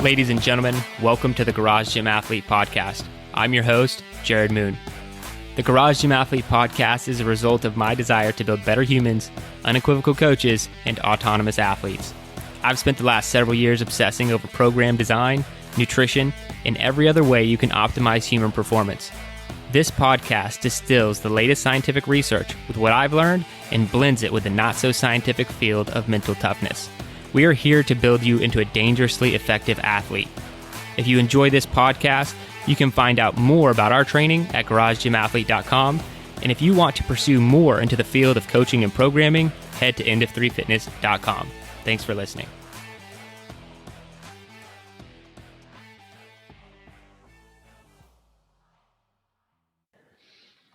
Ladies and gentlemen, welcome to the Garage Gym Athlete Podcast. I'm your host, Jared Moon. The Garage Gym Athlete Podcast is a result of my desire to build better humans, unequivocal coaches, and autonomous athletes. I've spent the last several years obsessing over program design, nutrition, and every other way you can optimize human performance. This podcast distills the latest scientific research with what I've learned and blends it with the not-so-scientific field of mental toughness. We are here to build you into a dangerously effective athlete. If you enjoy this podcast, you can find out more about our training at garagegymathlete.com. And if you want to pursue more into the field of coaching and programming, head to endof3fitness.com. Thanks for listening.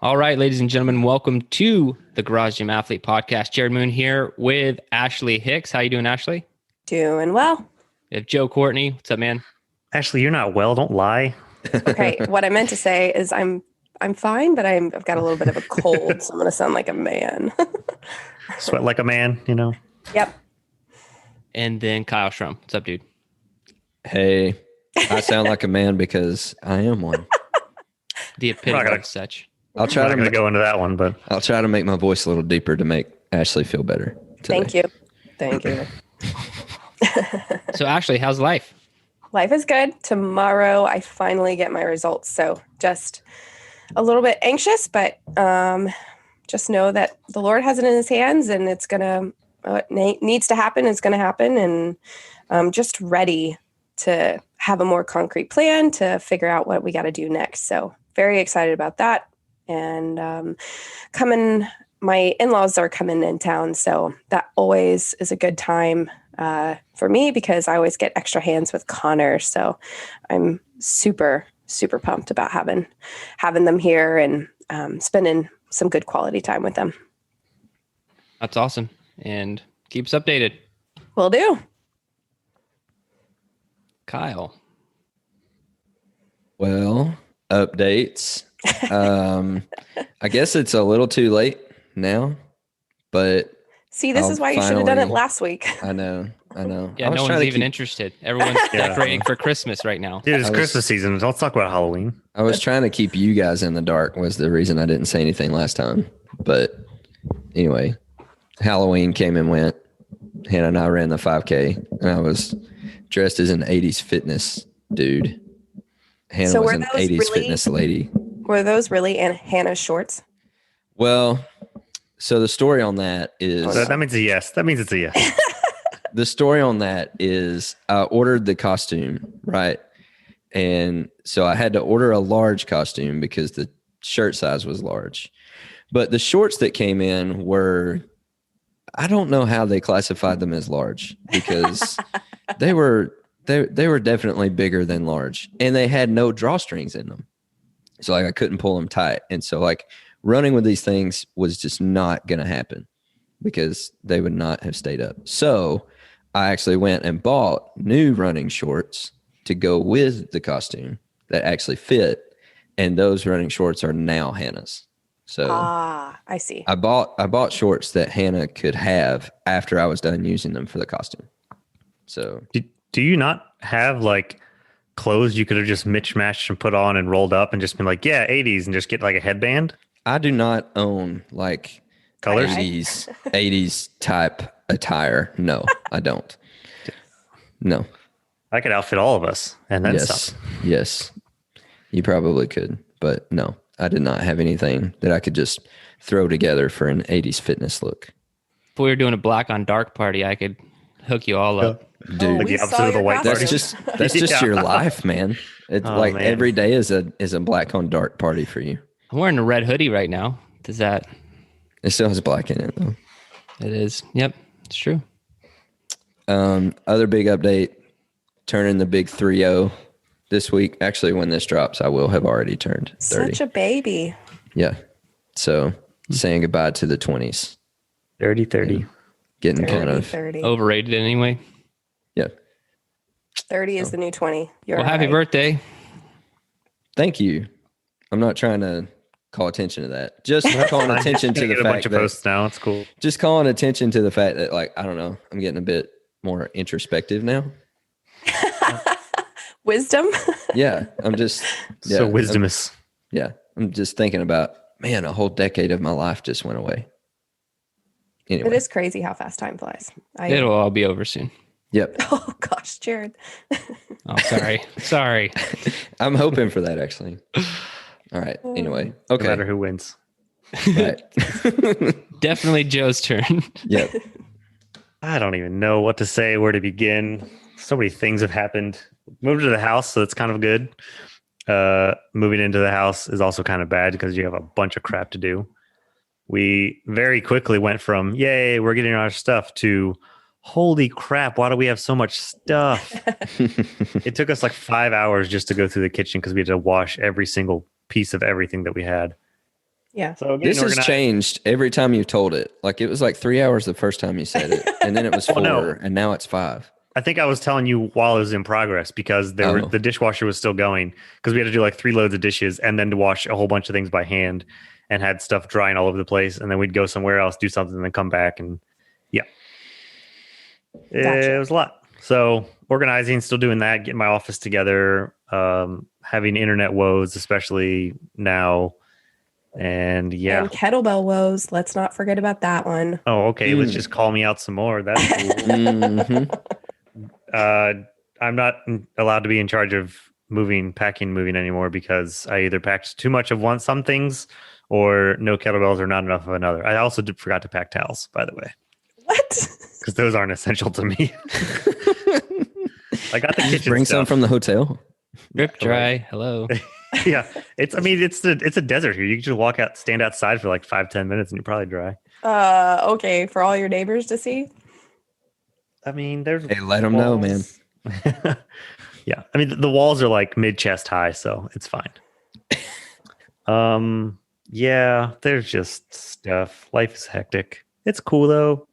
All right, ladies and gentlemen, welcome to the Garage Gym Athlete Podcast. Jared Moon here with Ashley Hicks. How you doing, Ashley? Doing well. We have Joe Courtney. What's up, man? Ashley, you're not well. Don't lie. Okay, what I meant to say is I'm fine, but I've got a little bit of a cold, so I'm going to sound like a man. Sweat like a man, you know? Yep. And then Kyle Schrum. What's up, dude? Hey, I sound like a man because I am one. The epitome of such. I'll try to go into that one, but I'll try to make my voice a little deeper to make Ashley feel better today. Thank you. So, Ashley, how's life? Life is good. Tomorrow, I finally get my results. So just a little bit anxious, but just know that the Lord has it in his hands and it's going to, what needs to happen is going to happen. And I'm just ready to have a more concrete plan to figure out what we got to do next. So very excited about that. And my in-laws are coming in town. So that always is a good time for me because I always get extra hands with Connor. So I'm super, super pumped about having them here and spending some good quality time with them. That's awesome. And keep us updated. Will do. Kyle. Well, updates. I guess it's a little too late now, but see, this is why you should have done it last week. I know. Yeah, no one's even interested. Everyone's decorating for Christmas right now. Dude, it's Christmas season. Let's talk about Halloween. I was trying to keep you guys in the dark was the reason I didn't say anything last time. But anyway, Halloween came and went. Hannah and I ran the 5K, and I was dressed as an 80s fitness dude. Hannah was an 80s fitness lady. Were those really Hannah's shorts? Well, so the story on that is... that means a yes. That means it's a yes. The story on that is I ordered the costume, right? And so I had to order a large costume because the shirt size was large. But the shorts that came in were... I don't know how they classified them as large because they were definitely bigger than large. And they had no drawstrings in them. So like I couldn't pull them tight. And so like running with these things was just not going to happen because they would not have stayed up. So I actually went and bought new running shorts to go with the costume that actually fit. And those running shorts are now Hannah's. So I see. I bought shorts that Hannah could have after I was done using them for the costume. So do you not have like clothes you could have just mismatched and put on and rolled up and just been like, yeah, 80s and just get like a headband? I do not own like colors 80s type attire. No, I don't. No. I could outfit all of us and then some. Yes. You probably could, but no, I did not have anything that I could just throw together for an 80s fitness look. If we were doing a black on dark party, I could hook you all up. Dude, like the opposite of the white party. That's just your life, man. It's man. Every day is a black on dark party for you. I'm wearing a red hoodie right now. Does that? It still has black in it though. It is. Yep, it's true. Other big update, turning the big 3-0 this week. Actually, when this drops, I will have already turned 30. Such a baby. Yeah. So saying goodbye to the 20s. 30. Getting kind of 30. Overrated anyway. Yeah. 30 is the new 20. Well, happy birthday. Thank you. I'm not trying to call attention to that. Just calling attention to the fact a bunch of posts now. It's cool. Just calling attention to the fact that, like, I don't know, I'm getting a bit more introspective now. Wisdom. Yeah, I'm just So wisdomous. I'm just thinking about, man, a whole decade of my life just went away. It Anyway, is crazy how fast time flies. It'll all be over soon. yep. Oh gosh, Jared. Oh, sorry. I'm hoping for that actually. All right. Anyway, No okay. matter who wins. Right. Definitely Joe's turn. Yep. I don't even know what to say, where to begin. So many things have happened. Moved to the house, so it's kind of good. Moving into the house is also kind of bad because you have a bunch of crap to do. We very quickly went from, yay, we're getting our stuff, to, holy crap, why do we have so much stuff? It took us like 5 hours just to go through the kitchen because we had to wash every single piece of everything that we had. Yeah. So This has changed every time you told it. Like it was like 3 hours the first time you said it, and then it was 4, no. and now it's 5. I think I was telling you while it was in progress because the dishwasher was still going because we had to do like 3 loads of dishes and then to wash a whole bunch of things by hand and had stuff drying all over the place. And then we'd go somewhere else, do something, and then come back. And yeah, Gotcha. It was a lot. So organizing, still doing that, getting my office together, having internet woes, especially now. And yeah. And kettlebell woes. Let's not forget about that one. Oh, okay. Let's just call me out some more. That's cool. Mm-hmm. I'm not allowed to be in charge of packing, moving anymore because I either packed too much of some things or no kettlebells or not enough of another. I also forgot to pack towels, by the way. What? Because those aren't essential to me. I got the kitchen Bring stuff. some from the hotel. Rip dry. Hello. Yeah, it's a desert here. You can just stand outside for like 5-10 minutes and you're probably dry. Okay, for all your neighbors to see. I mean, there's Hey, let them know, man. Yeah, I mean the walls are like mid-chest high, so it's fine. Yeah, there's just stuff. Life is hectic. It's cool though.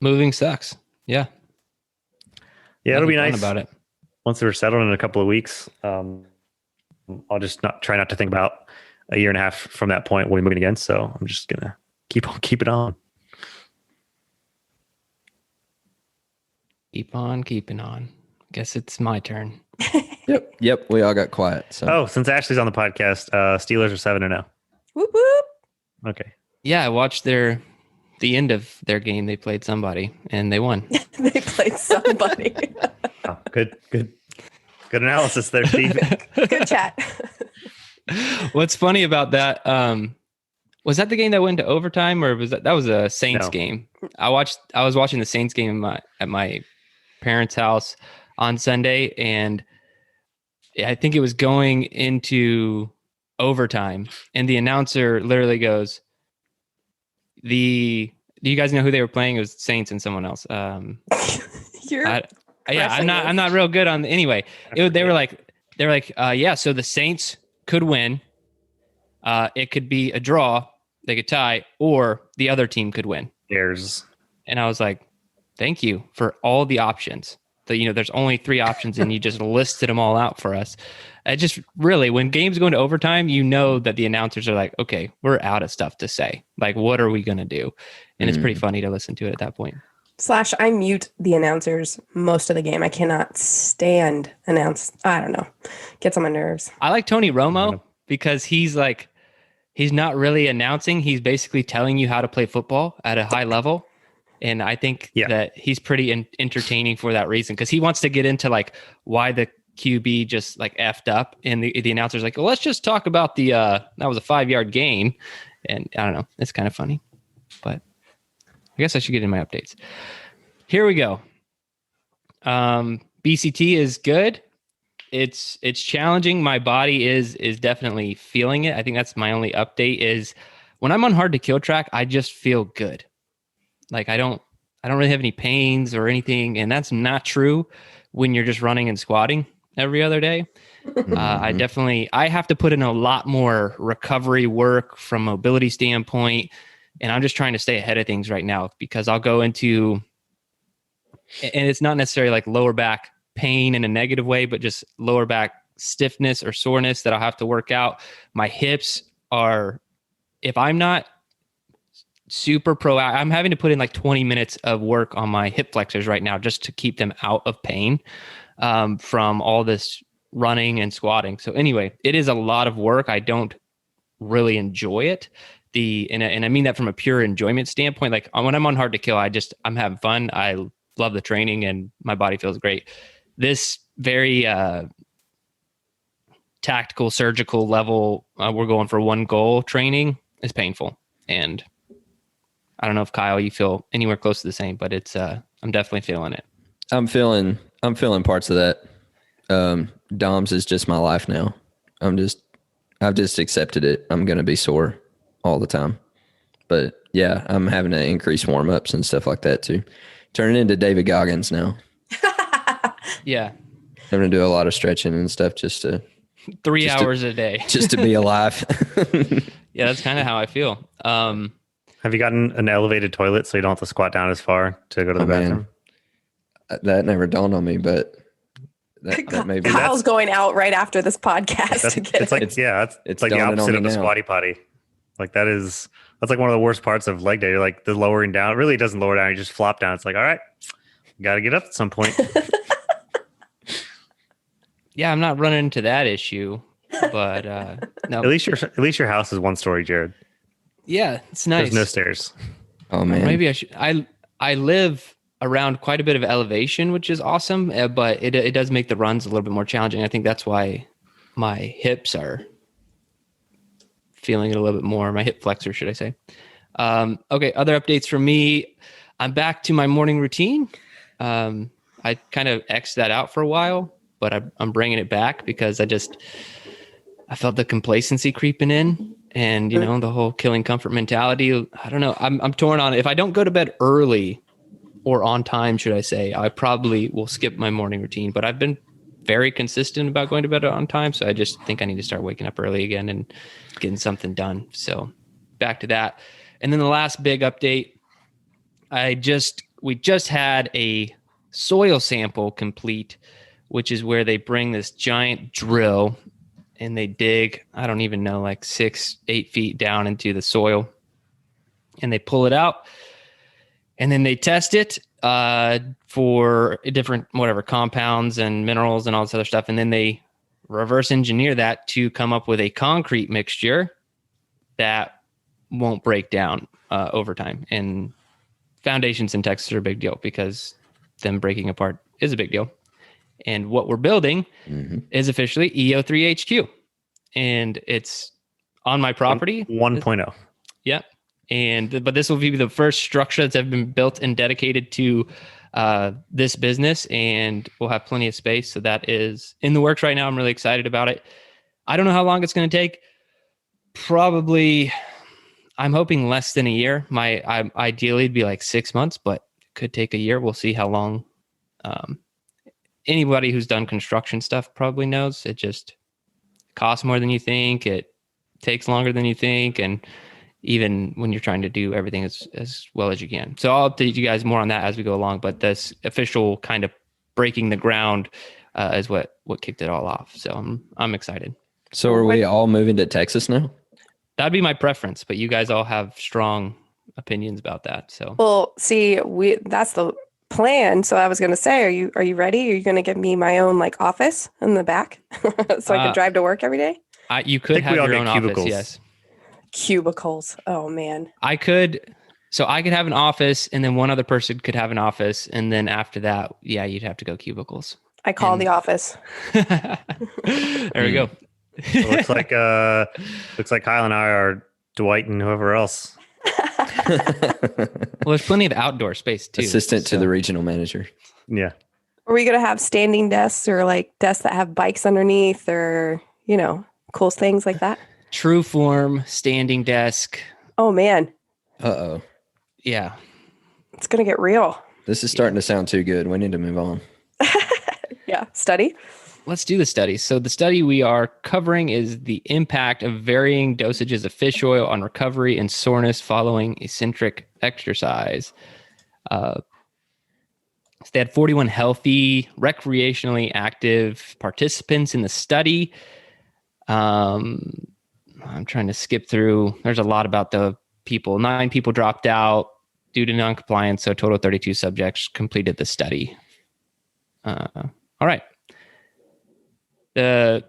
Moving sucks. Yeah. Yeah, it'll be Nothing nice fun about it. once we're settled in a couple of weeks. I'll just try not to think about a year and a half from that point when we're moving again. So I'm just gonna keep it on. Keep on keeping on. Guess it's my turn. Yep. We all got quiet. So Oh, since Ashley's on the podcast, Steelers are 7-0. Whoop whoop. Okay. Yeah, I watched the end of their game. They played somebody and they won. They played somebody. Oh, good analysis there, Steve. Good chat. What's funny about that? Was that the game that went to overtime, or was that was a Saints No. game? I was watching the Saints game at my parents' house on Sunday, and I think it was going into overtime, and the announcer literally goes, do you guys know who they were playing? It was Saints and someone else. You're I'm not real good on anyway. They were like, yeah, so the Saints could win. It could be a draw, they could tie, or the other team could win. And I was like, thank you for all the options. There's only 3 options and you just listed them all out for us. I just really, when games go into overtime, that the announcers are like, okay, we're out of stuff to say. Like, what are we going to do? And it's pretty funny to listen to it at that point. / I mute the announcers most of the game. I cannot stand I don't know. Gets on my nerves. I like Tony Romo because he's not really announcing. He's basically telling you how to play football at a high level. And I think that he's pretty entertaining for that reason, because he wants to get into like why the QB just like effed up. And the announcer's like, well, let's just talk about that was a 5-yard gain. And I don't know. It's kind of funny, but I guess I should get in my updates. Here we go. BCT is good. It's challenging. My body is definitely feeling it. I think that's my only update is when I'm on hard to kill track, I just feel good. Like I don't really have any pains or anything. And that's not true when you're just running and squatting every other day. I have to put in a lot more recovery work from a mobility standpoint. And I'm just trying to stay ahead of things right now, because I'll go into, and it's not necessarily like lower back pain in a negative way, but just lower back stiffness or soreness that I'll have to work out. My hips are, if I'm not super I'm having to put in like 20 minutes of work on my hip flexors right now just to keep them out of pain. from all this running and squatting. So anyway, it is a lot of work. I don't really enjoy it. And I mean that from a pure enjoyment standpoint. Like when I'm on Hard to Kill, I'm having fun. I love the training and my body feels great. This very tactical, surgical level, we're going for one goal training is painful. And I don't know if Kyle, you feel anywhere close to the same, but it's I'm definitely feeling it. I'm feeling parts of that. DOMS is just my life now. I've just accepted it. I'm going to be sore all the time. But yeah, I'm having to increase warm-ups and stuff like that too. Turning into David Goggins now. Yeah. Having to do a lot of stretching and stuff just to 3 hours a day. just to be alive. Yeah, that's kind of how I feel. Have you gotten an elevated toilet so you don't have to squat down as far to go to the bathroom? That never dawned on me, but that may be. Kyle's going out right after this podcast to get it's like it's like the opposite of the squatty potty. Like that's like one of the worst parts of leg day. You're like the lowering down. It really doesn't lower down. You just flop down. It's like, all right, got to get up at some point. Yeah, I'm not running into that issue, but no. At least your house is one story, Jared. Yeah, it's nice. There's no stairs. Oh man, maybe I should. I live around quite a bit of elevation, which is awesome, but it does make the runs a little bit more challenging. I think that's why my hips are feeling it a little bit more. My hip flexor, should I say? Okay, other updates from me. I'm back to my morning routine. I kind of X'd that out for a while, but I'm bringing it back because I felt the complacency creeping in, and the whole killing comfort mentality. I don't know. I'm torn on it. If I don't go to bed early or on time, should I say, I probably will skip my morning routine. But I've been very consistent about going to bed on time, so I just think I need to start waking up early again and getting something done. So back to that. And then the last big update, we just had a soil sample complete, which is where they bring this giant drill and they dig, I don't even know, like 6-8 feet down into the soil, and they pull it out, and then they test it for different compounds and minerals and all this other stuff, and then they reverse engineer that to come up with a concrete mixture that won't break down over time. And foundations in Texas are a big deal because them breaking apart is a big deal. And what we're building is officially EO3HQ. And it's on my property. 1.0. Yeah. But this will be the first structure that's ever been built and dedicated to this business. And we'll have plenty of space. So that is in the works right now. I'm really excited about it. I don't know how long it's going to take. Probably, I'm hoping less than a year. Ideally it'd be like 6 months, but it could take a year. We'll see how long. Anybody who's done construction stuff probably knows it just costs more than you think. It takes longer than you think. And even when you're trying to do everything as well as you can. So I'll update you guys more on that as we go along. But this official kind of breaking the ground is what kicked it all off. So I'm excited. So are we all moving to Texas now? That'd be my preference, but you guys all have strong opinions about that. So well, see, that's the plan. So I was going to say, are you ready? Are you going to give me my own like office in the back so I can drive to work every day? You could have your own office. Yes. Cubicles. Oh man. I could have an office, and then one other person could have an office, and then after that, yeah, you'd have to go cubicles. I call the office. There we go. It looks like Kyle and I are Dwight and whoever else. Well, there's plenty of outdoor space too. Assistant to the regional manager. Yeah. Are we going to have standing desks or like desks that have bikes underneath or, cool things like that? True form standing desk. Oh man. Uh-oh. Yeah. It's going to get real. This is starting to sound too good. We need to move on. Yeah. Study. Let's do the study. So the study we are covering is the impact of varying dosages of fish oil on recovery and soreness following eccentric exercise. So they had 41 healthy, recreationally active participants in the study. I'm trying to skip through. There's a lot about the people. 9 people dropped out due to noncompliance. So a total of 32 subjects completed the study. All right. The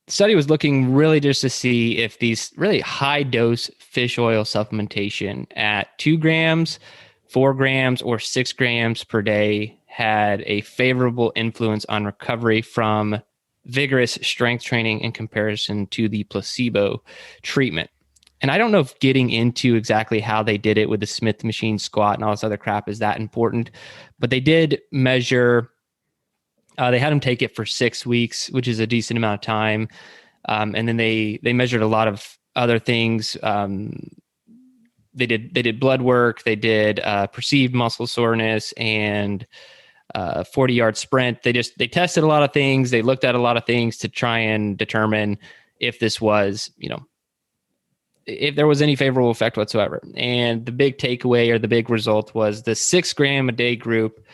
study was looking really just to see if these really high dose fish oil supplementation at 2 grams, 4 grams, or 6 grams per day had a favorable influence on recovery from vigorous strength training in comparison to the placebo treatment. And I don't know if getting into exactly how they did it with the Smith machine squat and all this other crap is that important, but they did measure. They had them take it for 6 weeks, which is a decent amount of time. And then they measured a lot of other things. They did blood work. They did perceived muscle soreness and 40-yard sprint. They tested a lot of things. They looked at a lot of things to try and determine if this was, if there was any favorable effect whatsoever. And the big takeaway or the big result was the 6 gram a day group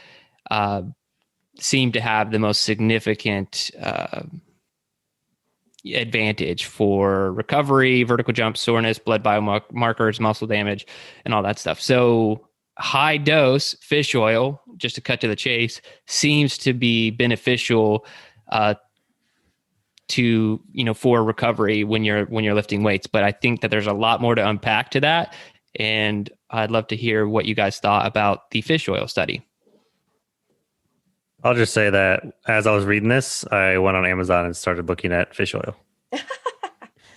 seemed to have the most significant advantage for recovery, vertical jump, soreness, blood biomarkers, muscle damage, and all that stuff. So high dose fish oil, just to cut to the chase, seems to be beneficial to, for recovery when you're lifting weights. But I think that there's a lot more to unpack to that. And I'd love to hear what you guys thought about the fish oil study. I'll just say that as I was reading this, I went on Amazon and started looking at fish oil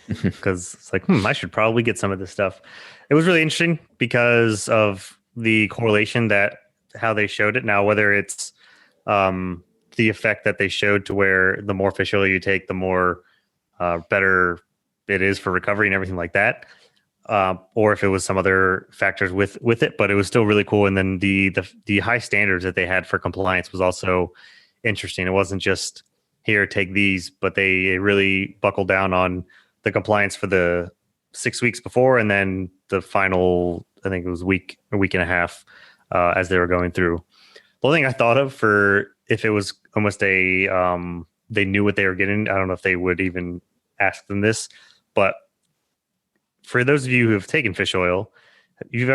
because it's like, I should probably get some of this stuff. It was really interesting because of the correlation that how they showed it. Now, whether it's the effect that they showed to where the more fish oil you take, the more better it is for recovery and everything like that. Or if it was some other factors with it, but it was still really cool. And then the high standards that they had for compliance was also interesting. It wasn't just here, take these, but they really buckled down on the compliance for the 6 weeks before, and then the final, I think it was a week and a half as they were going through. The only thing I thought of for if it was almost a they knew what they were getting. I don't know if they would even ask them this, but for those of you who have taken fish oil, you've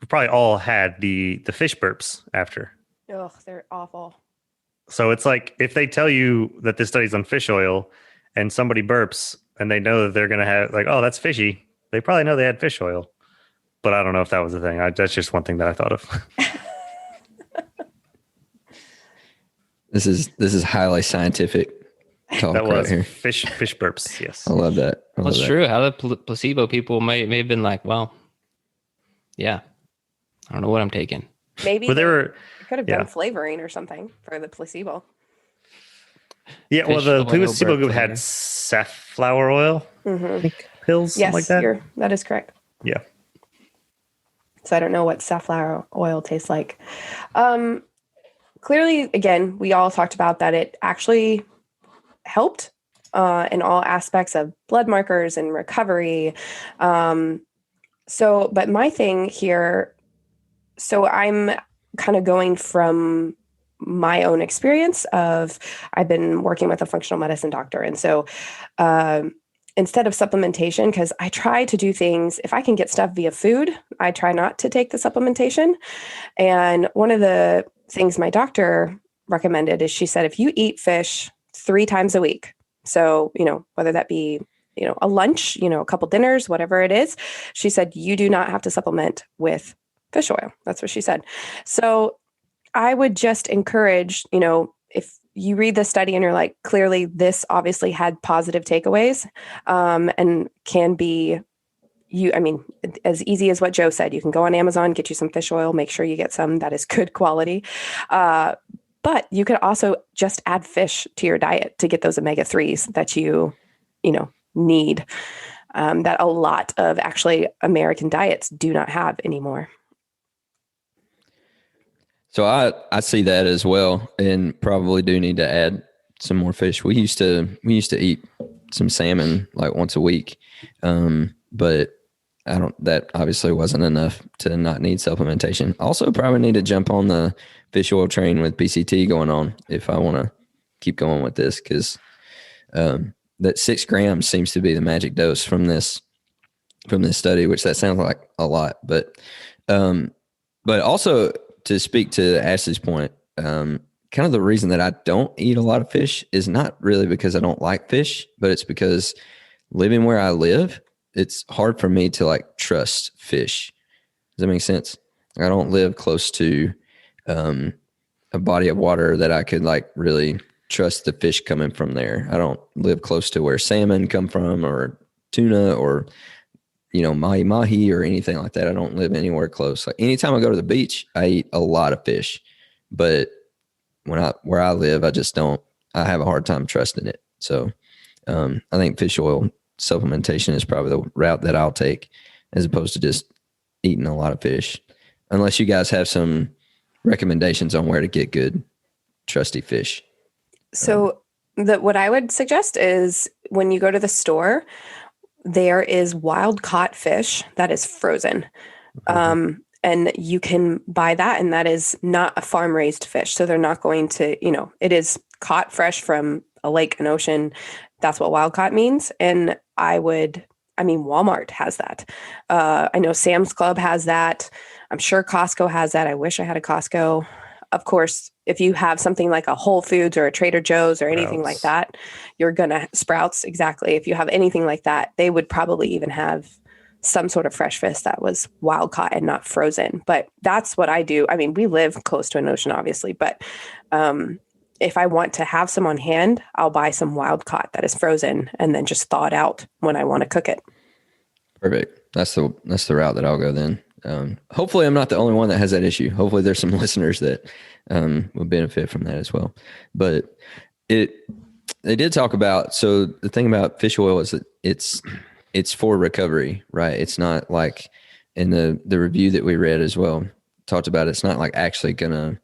probably all had the fish burps after. Ugh, they're awful. So it's like if they tell you that this study's on fish oil and somebody burps and they know that they're going to have like, oh, that's fishy. They probably know they had fish oil, but I don't know if that was the thing. That's just one thing that I thought of. This is highly scientific talk that was right here. fish burps. Yes. I love that. That's true. How the placebo people may have been like, well, yeah, I don't know what I'm taking. Maybe but it could have been flavoring or something for the placebo. Yeah, Fish well, the oil placebo group burp had safflower oil, I think, pills, Yes, something like that. that is correct. Yeah. So I don't know what safflower oil tastes like. Clearly, again, we all talked about that it actually helped in all aspects of blood markers and recovery. But my thing here, so I'm kind of going from my own experience of I've been working with a functional medicine doctor. And so instead of supplementation, because I try to do things, if I can get stuff via food, I try not to take the supplementation. And one of the things my doctor recommended is she said, if you eat fish 3 times a week, so, whether that be, a lunch, a couple dinners, whatever it is, she said, you do not have to supplement with fish oil. That's what she said. So I would just encourage, if you read the study and you're like, clearly this obviously had positive takeaways and can be as easy as what Joe said. You can go on Amazon, get you some fish oil, make sure you get some that is good quality. But you could also just add fish to your diet to get those omega-3s that you need that a lot of actually American diets do not have anymore. So I see that as well, and probably do need to add some more fish. We used to eat some salmon like once a week, but that obviously wasn't enough to not need supplementation. Also, probably need to jump on the fish oil train with PCT going on if I want to keep going with this, because that 6 grams seems to be the magic dose from this study, which that sounds like a lot, but also to speak to Ashley's point, kind of the reason that I don't eat a lot of fish is not really because I don't like fish, but it's because living where I live, it's hard for me to like trust fish. Does that make sense? I don't live close to a body of water that I could like really trust the fish coming from there. I don't live close to where salmon come from or tuna or, mahi or anything like that. I don't live anywhere close. Like anytime I go to the beach, I eat a lot of fish, but where I live, I have a hard time trusting it. So I think fish oil supplementation is probably the route that I'll take as opposed to just eating a lot of fish, unless you guys have some recommendations on where to get good, trusty fish. So what I would suggest is when you go to the store, there is wild caught fish that is frozen. And you can buy that, and that is not a farm raised fish. So they're not going to, it is caught fresh from a lake, an ocean. That's what wild caught means. And Walmart has that. I know Sam's Club has that. I'm sure Costco has that. I wish I had a Costco. Of course, if you have something like a Whole Foods or a Trader Joe's or anything like that, you're going to Sprouts. Exactly. If you have anything like that, they would probably even have some sort of fresh fish that was wild caught and not frozen. But that's what I do. I mean, we live close to an ocean, obviously, but if I want to have some on hand, I'll buy some wild caught that is frozen and then just thaw it out when I want to cook it. Perfect. That's the route that I'll go then. Hopefully I'm not the only one that has that issue. Hopefully there's some listeners that would benefit from that as well. But they did talk about, so the thing about fish oil is that it's for recovery, right? It's not like in the review that we read as well, talked about it's not like actually gonna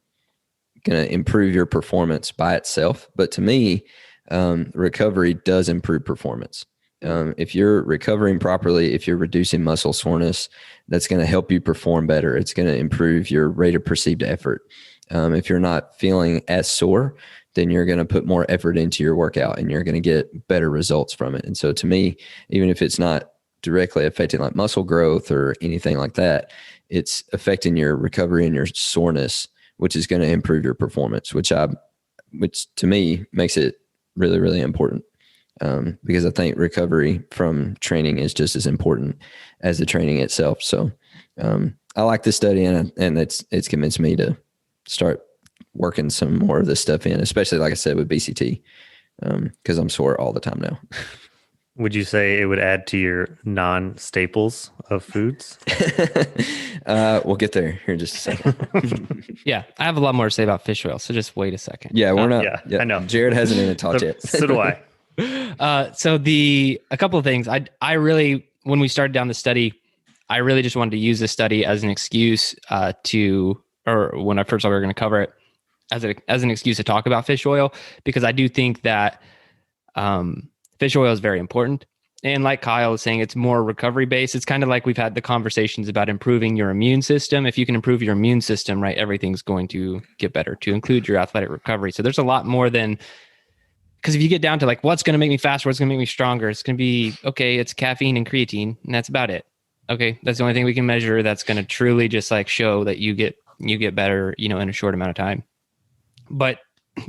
improve your performance by itself. But to me, recovery does improve performance. If you're recovering properly, if you're reducing muscle soreness, that's going to help you perform better. It's going to improve your rate of perceived effort. If you're not feeling as sore, then you're going to put more effort into your workout and you're going to get better results from it. And so to me, even if it's not directly affecting like muscle growth or anything like that, it's affecting your recovery and your soreness, which is going to improve your performance, which to me makes it really, really important. Because I think recovery from training is just as important as the training itself. So I like this study, and it's convinced me to start working some more of this stuff in, especially like I said with BCT, because I'm sore all the time now. Would you say it would add to your non-staples of foods? We'll get there here in just a second. Yeah, I have a lot more to say about fish oil, so just wait a second. Yeah, we're not. Yeah, I know. Jared hasn't even talked yet. So do I. So a couple of things. I really, when we started down the study, I really just wanted to use this study as an excuse or when I first thought we were going to cover it as an excuse to talk about fish oil, because I do think that fish oil is very important. And like Kyle was saying, it's more recovery based. It's kind of like we've had the conversations about improving your immune system. If you can improve your immune system, right, everything's going to get better, to include your athletic recovery. So there's a lot more than, because if you get down to like, what's going to make me faster, what's going to make me stronger, it's going to be, okay, it's caffeine and creatine, and that's about it. Okay, that's the only thing we can measure that's going to truly just like show that you get better, in a short amount of time. But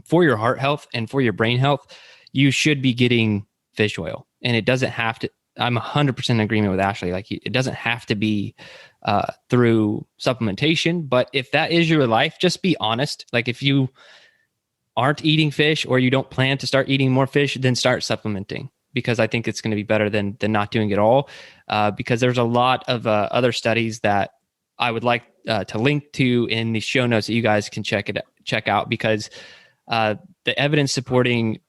for your heart health and for your brain health, you should be getting fish oil. And it doesn't have to, I'm 100% in agreement with Ashley. Like, it doesn't have to be through supplementation, but if that is your life, just be honest. Like, if you aren't eating fish or you don't plan to start eating more fish, then start supplementing, because I think it's going to be better than not doing it all. Because there's a lot of other studies that I would like to link to in the show notes that you guys can check out, because the evidence supporting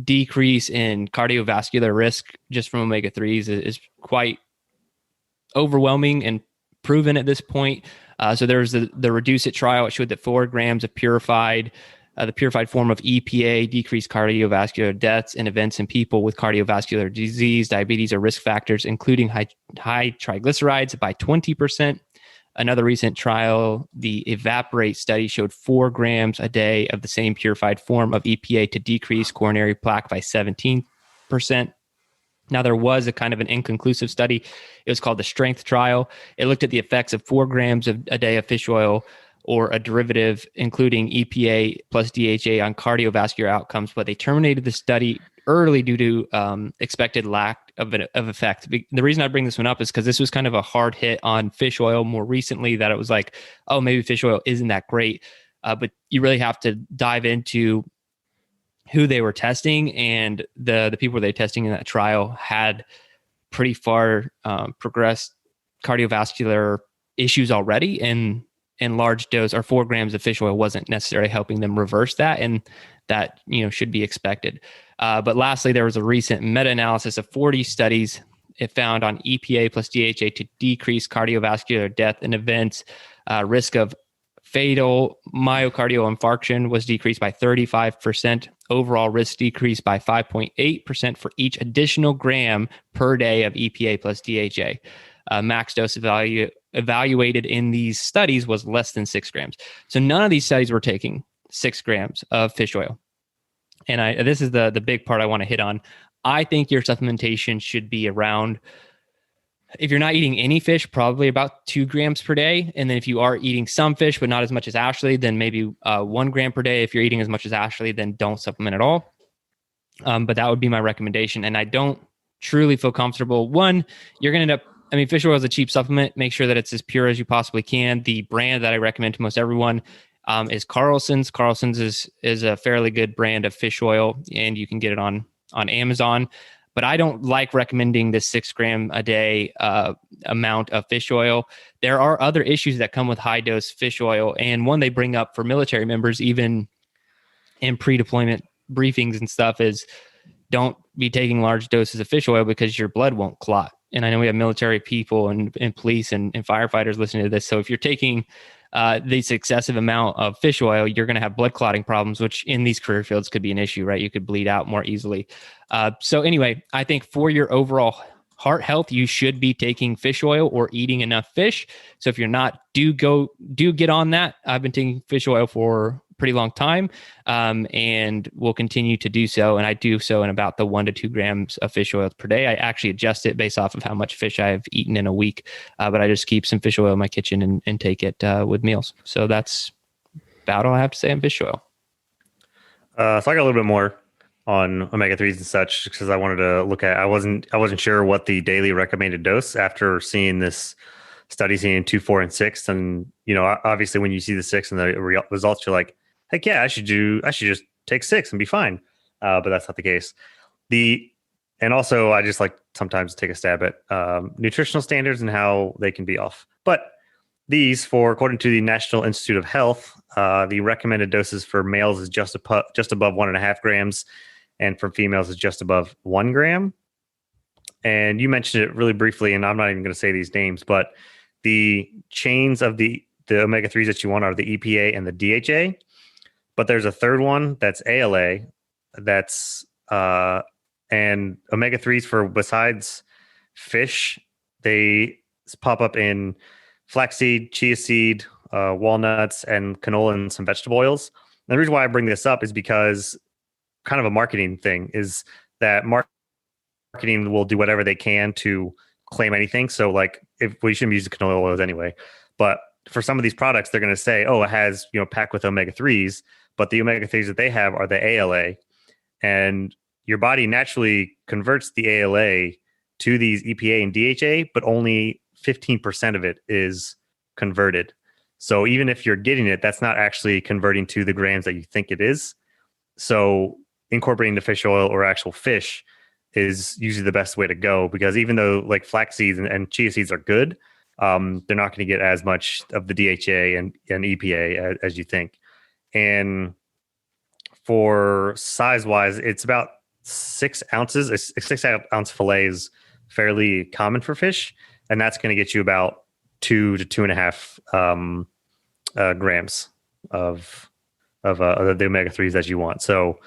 decrease in cardiovascular risk just from omega-3s is quite overwhelming and proven at this point. So there's the Reduce It trial. It showed that 4 grams of the purified form of EPA decreased cardiovascular deaths and events in people with cardiovascular disease, diabetes, or risk factors, including high triglycerides, by 20%. Another recent trial, the Evaporate study, showed 4 grams a day of the same purified form of EPA to decrease coronary plaque by 17%. Now, there was a kind of an inconclusive study. It was called the Strength trial. It looked at the effects of 4 grams a day of fish oil or a derivative, including EPA plus DHA on cardiovascular outcomes, but they terminated the study early due to expected lack of effect. The reason I bring this one up is because this was kind of a hard hit on fish oil more recently, that it was like, oh, maybe fish oil isn't that great. But you really have to dive into who they were testing, and the people they were testing in that trial had pretty far progressed cardiovascular issues already, and large dose or 4 grams of fish oil wasn't necessarily helping them reverse that, and that should be expected. But lastly, there was a recent meta-analysis of 40 studies. It found on EPA plus DHA to decrease cardiovascular death and events. Risk of fatal myocardial infarction was decreased by 35%. Overall risk decreased by 5.8% for each additional gram per day of EPA plus DHA. Max dose evaluated in these studies was less than 6 grams. So none of these studies were taking 6 grams of fish oil. And this is the big part I want to hit on. I think your supplementation should be around, if you're not eating any fish, probably about 2 grams per day. And then if you are eating some fish, but not as much as Ashley, then maybe 1 gram per day. If you're eating as much as Ashley, then don't supplement at all. But that would be my recommendation. And I don't truly feel comfortable. One, you're going to end up, fish oil is a cheap supplement. Make sure that it's as pure as you possibly can. The brand that I recommend to most everyone is Carlson's. Carlson's is a fairly good brand of fish oil, and you can get it on Amazon. But I don't like recommending this 6 gram a day amount of fish oil. There are other issues that come with high dose fish oil. And one they bring up for military members, even in pre-deployment briefings and stuff, is don't be taking large doses of fish oil because your blood won't clot. And I know we have military people and police and firefighters listening to this. So if you're taking this excessive amount of fish oil, you're going to have blood clotting problems, which in these career fields could be an issue, right? You could bleed out more easily. So anyway, I think for your overall heart health, you should be taking fish oil or eating enough fish. So if you're not, do get on that. I've been taking fish oil for a pretty long time, and will continue to do so. And I do so in about the 1 to 2 grams of fish oil per day. I actually adjust it based off of how much fish I've eaten in a week, but I just keep some fish oil in my kitchen and take it with meals. So that's about all I have to say on fish oil. So I got a little bit more on omega-3s and such, because I wanted to look at, I wasn't sure what the daily recommended dose after seeing this study, seeing 2, 4, and 6. And, obviously when you see the 6 and the results, you're like, heck yeah, I should just take 6 and be fine. But that's not the case. And also I just like sometimes take a stab at nutritional standards and how they can be off. But these, according to the National Institute of Health, the recommended doses for males is just above 1.5 grams, and for females is just above 1 gram. And you mentioned it really briefly, and I'm not even going to say these names, but the chains of the omega-3s that you want are the EPA and the DHA. But there's a third one that's ALA, that's and omega-3s for besides fish, they pop up in flaxseed, chia seed, walnuts, and canola, and some vegetable oils. And the reason why I bring this up is because kind of a marketing thing is that marketing will do whatever they can to claim anything. So like, if we shouldn't be using canola oils anyway, but for some of these products, they're going to say, oh, it has, packed with omega-3s, but the omega-3s that they have are the ALA, and your body naturally converts the ALA to these EPA and DHA, but only 15% of it is converted. So even if you're getting it, that's not actually converting to the grams that you think it is. So incorporating the fish oil or actual fish is usually the best way to go, because even though like flax seeds and chia seeds are good, they're not going to get as much of the DHA and EPA as you think. And for size wise, it's about 6 ounces. A 6 ounce fillet is fairly common for fish, and that's going to get you about 2 to 2.5 grams of the omega-3s that you want. So,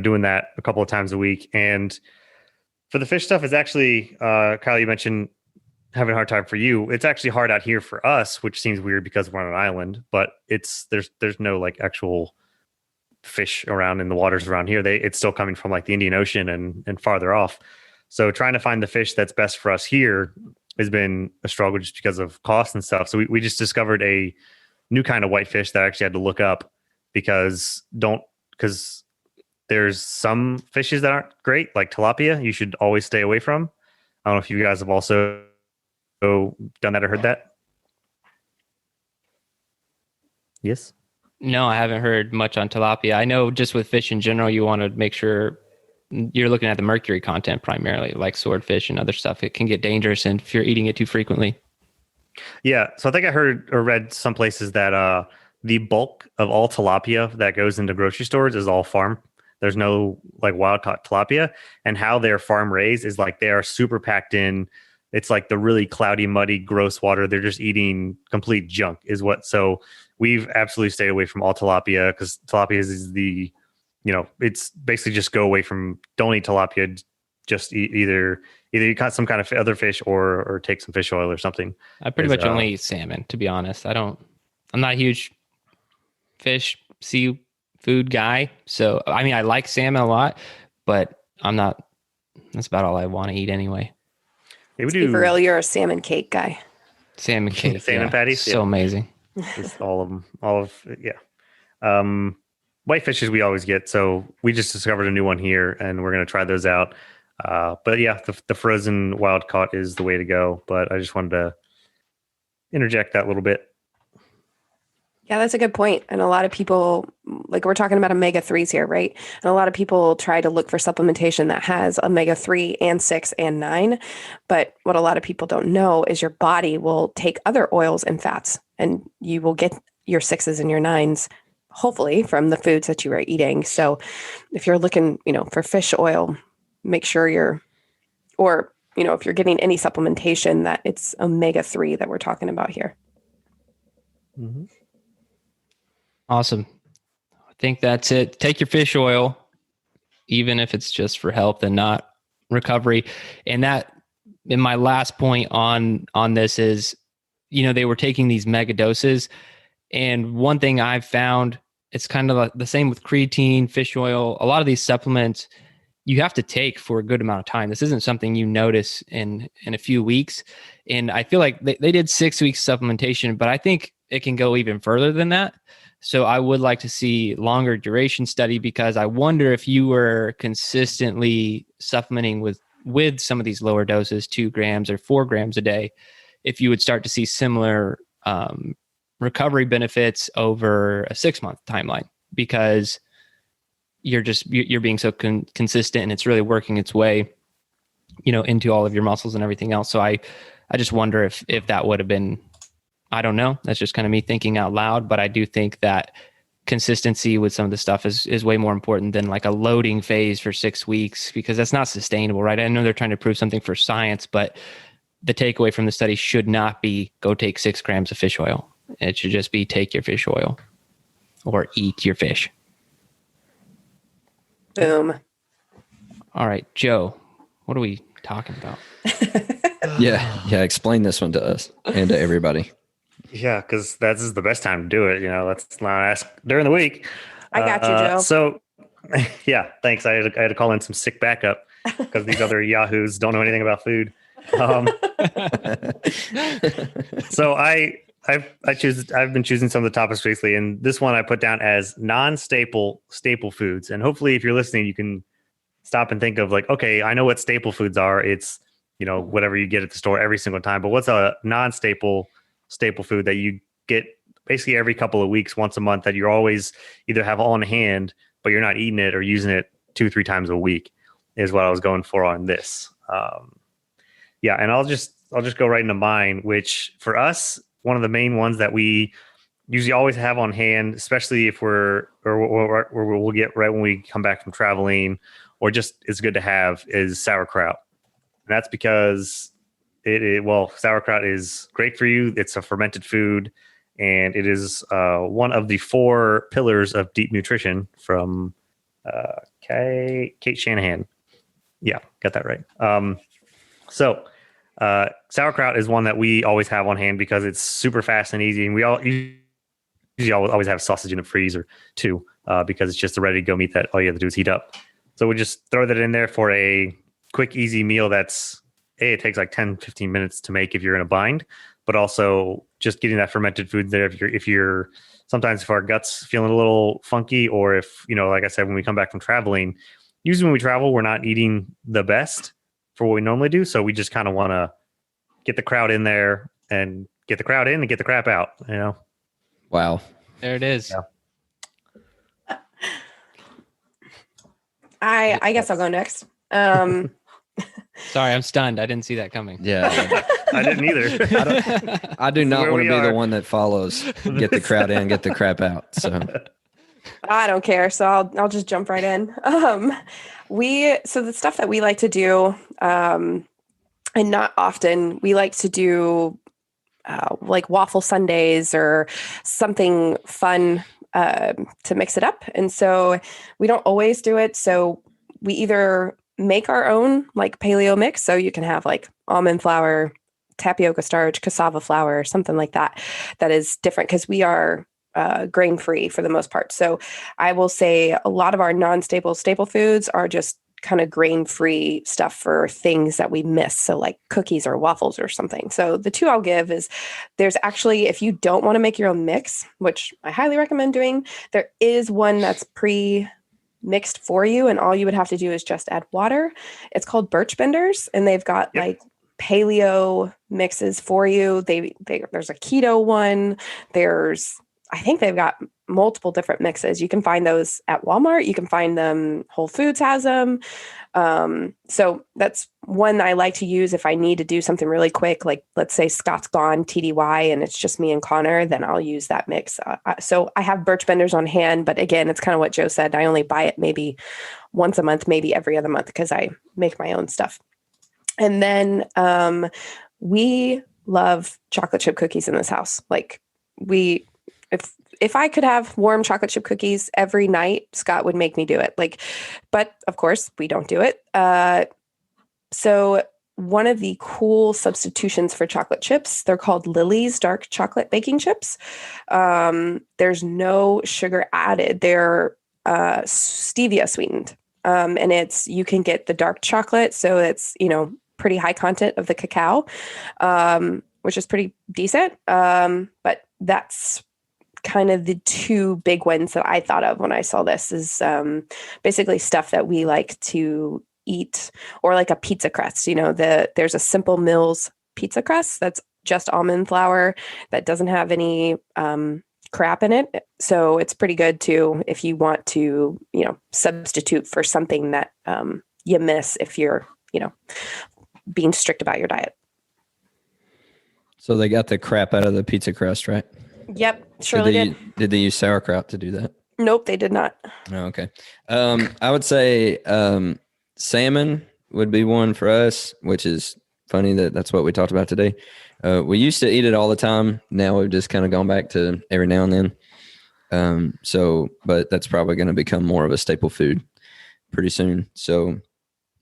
doing that a couple of times a week. And for the fish stuff is actually, Kyle, you mentioned having a hard time for you. It's actually hard out here for us, which seems weird because we're on an island, but there's no like actual fish around in the waters around here. It's still coming from like the Indian Ocean and farther off. So trying to find the fish that's best for us here has been a struggle just because of cost and stuff. So we just discovered a new kind of whitefish that I actually had to look up because there's some fishes that aren't great, like tilapia. You should always stay away from. I don't know if you guys have also done that or heard that. Yes. No, I haven't heard much on tilapia. I know just with fish in general, you want to make sure you're looking at the mercury content primarily, like swordfish and other stuff. It can get dangerous and if you're eating it too frequently. Yeah. So I think I heard or read some places that the bulk of all tilapia that goes into grocery stores is all farm. There's no like wild caught tilapia, and how they're farm raised is like they are super packed in. It's like the really cloudy, muddy, gross water. They're just eating complete junk is what. So we've absolutely stayed away from all tilapia because tilapia is the, it's basically just go away from, don't eat tilapia. Just eat either you got some kind of other fish or take some fish oil or something. I pretty much only eat salmon, to be honest. I'm not a huge fish, seafood guy. So, I mean, I like salmon a lot, but that's about all I want to eat anyway. Yeah, to be for real, you're a salmon cake guy. Salmon cake. Salmon patties. So amazing. Just all of whitefishes we always get. So we just discovered a new one here and we're going to try those out. But yeah, the frozen wild caught is the way to go. But I just wanted to interject that little bit. Yeah, that's a good point. And a lot of people, like we're talking about omega-3s here, right? And a lot of people try to look for supplementation that has omega-3 and 6 and 9. But what a lot of people don't know is your body will take other oils and fats, and you will get your 6s and your 9s, hopefully, from the foods that you are eating. So if you're looking, for fish oil, make sure if you're getting any supplementation, that it's omega-3 that we're talking about here. Mm-hmm. Awesome. I think that's it. Take your fish oil, even if it's just for health and not recovery. And my last point on this is, they were taking these mega doses. And one thing I've found, it's kind of the same with creatine, fish oil, a lot of these supplements you have to take for a good amount of time. This isn't something you notice in a few weeks. And I feel like they did 6 weeks supplementation, but I think it can go even further than that. So I would like to see longer duration study because I wonder if you were consistently supplementing with some of these lower doses, 2 grams or 4 grams a day, if you would start to see similar recovery benefits over a 6-month timeline, because you're being so consistent and it's really working its way, into all of your muscles and everything else. So I just wonder if that would have been, I don't know. That's just kind of me thinking out loud, but I do think that consistency with some of the stuff is way more important than like a loading phase for 6 weeks, because that's not sustainable, right? I know they're trying to prove something for science, but the takeaway from the study should not be go take 6 grams of fish oil. It should just be take your fish oil or eat your fish. Boom. All right, Joe, what are we talking about? Yeah. Explain this one to us and to everybody. Yeah, because that's the best time to do it. Let's not ask during the week. I got you, Joe. So, yeah, thanks. I had to call in some sick backup because these other yahoos don't know anything about food. So I've been choosing some of the topics recently, and this one I put down as non-staple foods. And hopefully, if you're listening, you can stop and think of like, okay, I know what staple foods are. It's whatever you get at the store every single time. But what's a non-staple food that you get basically every couple of weeks, once a month, that you always either have on hand, but you're not eating it or using it 2-3 times a week, is what I was going for on this. And I'll just go right into mine, which for us, one of the main ones that we usually always have on hand, especially if we'll get right when we come back from traveling, or just it's good to have, is sauerkraut. And that's because sauerkraut is great for you. It's a fermented food, and it is one of the 4 pillars of deep nutrition from Kate Shanahan. Yeah, got that right. So sauerkraut is one that we always have on hand because it's super fast and easy, and we usually always have sausage in the freezer too, because it's just a ready to go meat that all you have to do is heat up. So we just throw that in there for a quick, easy meal that's it takes like 10, 15 minutes to make if you're in a bind, but also just getting that fermented food there. If you're sometimes if our gut's feeling a little funky, or if, like I said, when we come back from traveling, usually when we travel, we're not eating the best for what we normally do. So we just kind of want to get the crowd in there and get the crowd in and get the crap out, Wow. There it is. Yeah. I guess I'll go next. Sorry, I'm stunned. I didn't see that coming. Yeah. I didn't either. I do not Where want to we be the are. one that follows, get the crowd in, get the crap out. So I don't care, so I'll just jump right in. So the stuff that we like to do, and not often, we like to do like waffle sundaes or something fun to mix it up. And so we don't always do it. So we either make our own like paleo mix. So you can have like almond flour, tapioca starch, cassava flour, something like that. That is different because we are grain free for the most part. So I will say a lot of our non-staple staple foods are just kind of grain free stuff for things that we miss. So like cookies or waffles or something. So the two I'll give is there's actually, if you don't want to make your own mix, which I highly recommend doing, there is one that's mixed for you, and all you would have to do is just add water. It's called Birch Benders, and they've got like paleo mixes for you. There's a keto one. I think they've got multiple different mixes. You can find those at Walmart. You can find them, Whole Foods has them. So that's one I like to use if I need to do something really quick, like let's say Scott's gone TDY and it's just me and Connor, then I'll use that mix. So I have Birch Benders on hand, but again, it's kind of what Joe said. I only buy it maybe once a month, maybe every other month, because I make my own stuff. And then we love chocolate chip cookies in this house. Like if I could have warm chocolate chip cookies every night, Scott would make me do it. But of course we don't do it. So one of the cool substitutions for chocolate chips, they're called Lily's dark chocolate baking chips. There's no sugar added. They're stevia sweetened. And you can get the dark chocolate. So it's, pretty high content of the cacao, which is pretty decent. But that's kind of the two big ones that I thought of when I saw this is basically stuff that we like to eat, or like a pizza crust. There's a Simple Mills pizza crust that's just almond flour that doesn't have any crap in it. So it's pretty good too if you want to, substitute for something that you miss if you're, being strict about your diet. So they got the crap out of the pizza crust, right? Yep, surely did. Did they use sauerkraut to do that? Nope, they did not. Oh, okay. I would say salmon would be one for us, which is funny that's what we talked about today. We used to eat it all the time. Now we've just kind of gone back to every now and then. But that's probably going to become more of a staple food pretty soon. So,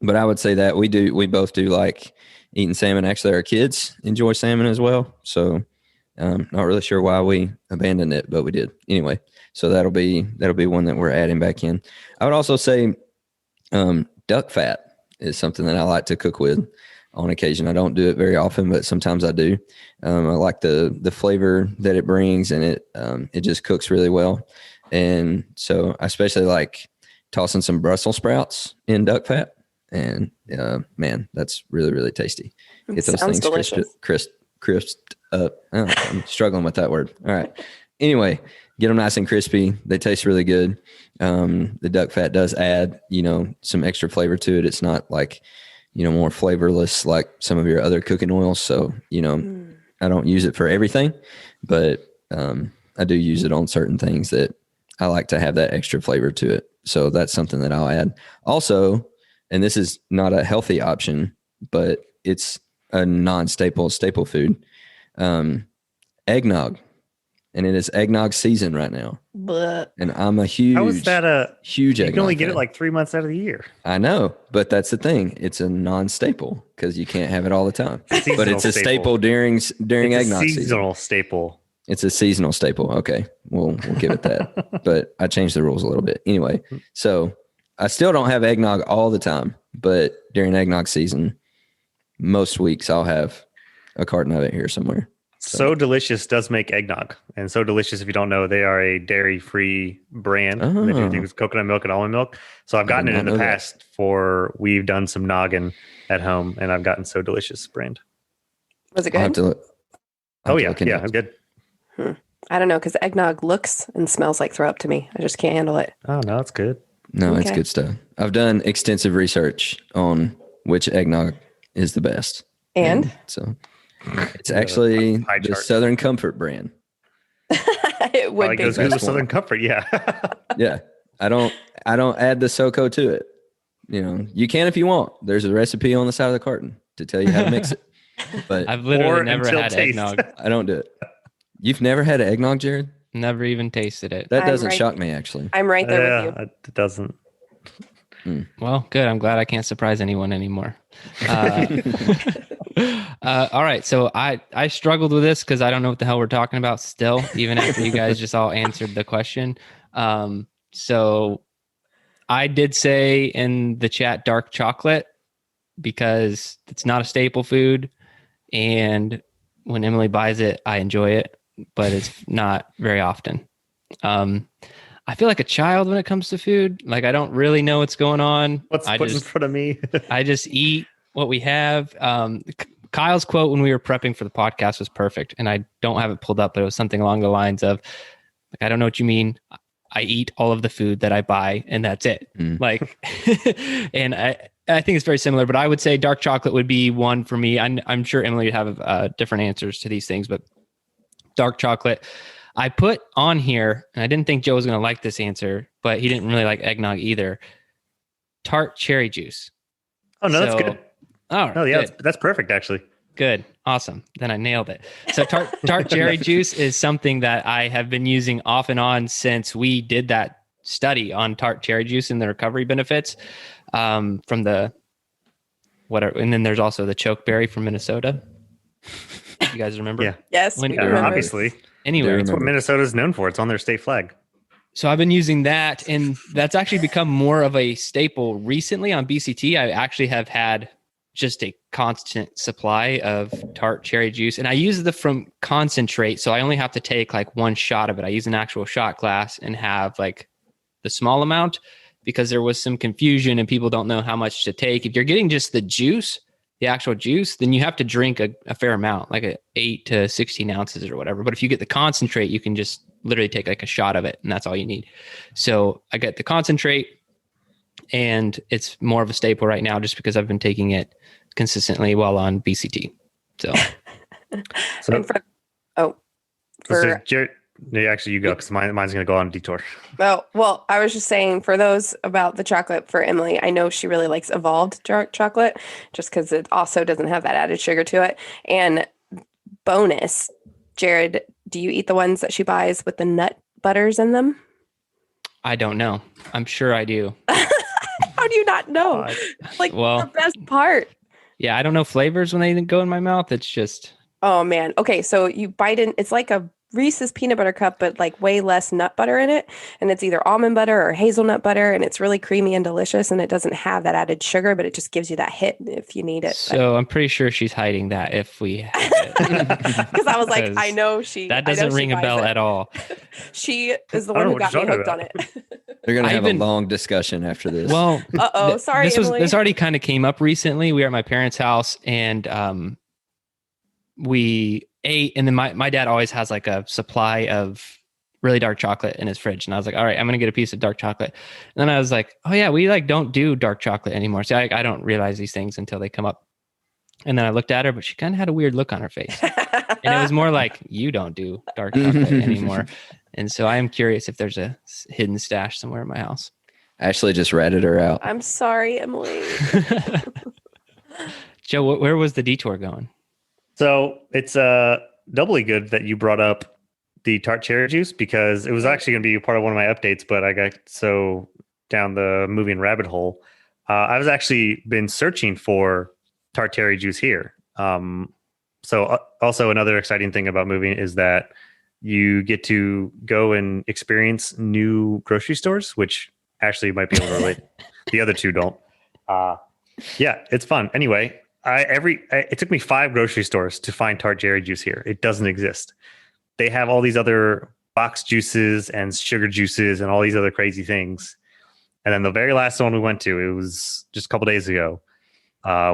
but I would say that we both do like eating salmon. Actually, our kids enjoy salmon as well. So not really sure why we abandoned it, but we did anyway. So that'll be one that we're adding back in. I would also say duck fat is something that I like to cook with on occasion. I don't do it very often, but sometimes I do. I like the flavor that it brings, and it just cooks really well. And so I especially like tossing some Brussels sprouts in duck fat. And man, that's really, really tasty. Get those things crisped up. Oh, I'm struggling with that word. All right. Anyway, get them nice and crispy. They taste really good. The duck fat does add, some extra flavor to it. It's not like, more flavorless like some of your other cooking oils. So, I don't use it for everything, but I do use it on certain things that I like to have that extra flavor to it. So that's something that I'll add. Also, and this is not a healthy option, but it's a non-staple food. Eggnog. And it is eggnog season right now. But And I'm a huge, How is that huge you eggnog can only get fan. it like 3 months out of the year. I know, but that's the thing. It's a non-staple because you can't have it all the time. But Seasonal it's a staple during It's eggnog a season. seasonal staple. It's a seasonal staple. Okay. We'll give it that. But I changed the rules a little bit. Anyway, so I still don't have eggnog all the time, but during eggnog season, most weeks I'll have a carton of it here somewhere. So Delicious does make eggnog. And So Delicious, if you don't know, they are a dairy-free brand. Oh. They do things with coconut milk and almond milk. So I've gotten did it not in the know that. past we've done some noggin at home, and I've gotten So Delicious brand. Was it I'll have good? to look. I'll Oh, have to yeah. look into Yeah, it. it's good. I don't know, because eggnog looks and smells like throw up to me. I just can't handle it. Oh, no, it's good. No, it's Okay. good stuff. I've done extensive research on which eggnog is the best. And So it's actually pie the chart. Southern Comfort brand. it would Probably be. goes good with Best one. Southern Comfort. Yeah. Yeah. I don't add the SoCo to it. You know, you can if you want. There's a recipe on the side of the carton to tell you how to mix it. But I've literally Or never until had taste. eggnog. I don't do it. You've never had an eggnog, Jared? Never even tasted it. That I'm doesn't right- shock me, actually. I'm right there with you. It doesn't. Well, good. I'm glad I can't surprise anyone anymore. All right. So I struggled with this because I don't know what the hell we're talking about still, even after you guys just all answered the question. So I did say in the chat dark chocolate because it's not a staple food. And when Emily buys it, I enjoy it, but it's not very often. I feel like a child when it comes to food. Like I don't really know what's going on. What's put in front of me? I just eat what we have. Kyle's quote when we were prepping for the podcast was perfect. And I don't have it pulled up, but it was something along the lines of, like, I don't know what you mean. I eat all of the food that I buy and that's it. Like, and I think it's very similar, but I would say dark chocolate would be one for me. I'm sure Emily would have different answers to these things, but dark chocolate. I put on here, and I didn't think Joe was going to like this answer, but he didn't really like eggnog either. Tart cherry juice. Oh, no, that's So- good. All right. Oh, yeah, good. that's perfect, actually. Good. Awesome. Then I nailed it. So tart cherry juice is something that I have been using off and on since we did that study on tart cherry juice and the recovery benefits from the whatever. And then there's also the chokeberry from Minnesota. You guys remember? Yeah. Yes, When- we Yeah, remember. Obviously. Anyway, Yeah, That's what Minnesota's known for. It's on their state flag. so I've been using that, and that's actually become more of a staple recently on BCT. I actually have had just a constant supply of tart cherry juice, and I use the from concentrate, so I only have to take like one shot of it. I use an actual shot glass and have like the small amount because there was some confusion and people don't know how much to take. If you're getting just the juice, the actual juice, then you have to drink a fair amount, like 8 to 16 ounces or whatever. But if you get the concentrate, you can just literally take like a shot of it and that's all you need. So I get the concentrate and it's more of a staple right now just because I've been taking it consistently while on BCT. So So, And for Jared, yeah, actually, you go because mine's going to go on a detour. oh, well, I was just saying for those about the chocolate for Emily, I know she really likes evolved dark chocolate just because it also doesn't have that added sugar to it. And bonus, Jared, do you eat the ones that she buys with the nut butters in them? I don't know. I'm sure I do. How do you not know? Like Well- the best part. Yeah, I don't know flavors when they go in my mouth. It's just, Oh man. Okay, so you bite in. It's like a Reese's peanut butter cup, but like way less nut butter in it. And it's either almond butter or hazelnut butter, and it's really creamy and delicious. And it doesn't have that added sugar, but it just gives you that hit if you need it. so I'm pretty sure she's hiding that if we have it. Because I was like, I Because know she. That I know doesn't she ring a buys bell it. at all. She is the I don't one know who got what me you're hooked talking on it. They're going to I've have been- a long discussion after this. Well, Uh-oh, sorry, Emily. This already kind of came up recently. We were at my parents' house and we ate, and then my dad always has like a supply of really dark chocolate in his fridge. And I was like, all right, I'm going to get a piece of dark chocolate. And then I was like, oh yeah, we like don't do dark chocolate anymore. So I don't realize these things until they come up. And then I looked at her, but she kind of had a weird look on her face. And it was more like, you don't do dark chocolate anymore. And so I am curious if there's a hidden stash somewhere in my house. Ashley just ratted her out. I'm sorry, Emily. Joe, where was the detour going? So it's doubly good that you brought up the tart cherry juice because it was actually going to be part of one of my updates, but I got so down the moving rabbit hole. I was actually been searching for tart cherry juice here. So also another exciting thing about moving is that you get to go and experience new grocery stores, which Ashley might be able to relate. The other two don't. Yeah, it's fun. Anyway, It took me 5 grocery stores to find tart cherry juice here. It doesn't exist. They have all these other box juices and sugar juices and all these other crazy things. And then the very last one we went to, it was just a couple days ago.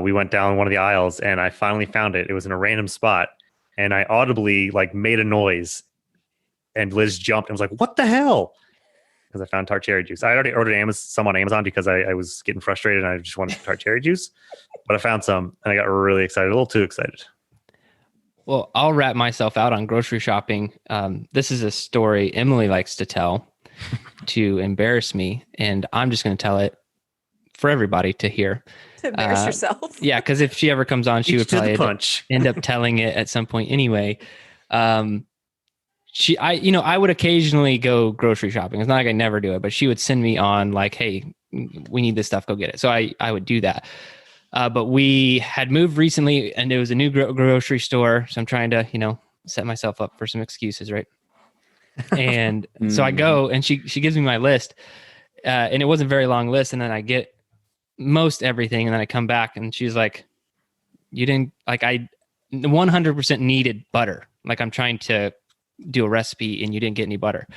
We went down one of the aisles and I finally found it. It was in a random spot, and I audibly made a noise, and Liz jumped and was like, "What the hell?" Because I found tart cherry juice. I already ordered some on Amazon because I was getting frustrated and I just wanted tart cherry juice, but I found some and I got really excited, a little too excited. Well, I'll wrap myself out on grocery shopping. This is a story Emily likes to tell to embarrass me, and I'm just going to tell it for everybody to hear. To embarrass yourself. Yeah, because if she ever comes on, she would probably end up telling it at some point anyway. I would occasionally go grocery shopping. It's not like I never do it, but she would send me on hey, we need this stuff, go get it. So I would do that. But we had moved recently and it was a new grocery store. So I'm trying to, set myself up for some excuses, right? And so I go and she gives me my list and it wasn't a very long list. And then I get most everything. And then I come back and she's like, you didn't I 100% needed butter. I'm trying to do a recipe and you didn't get any butter.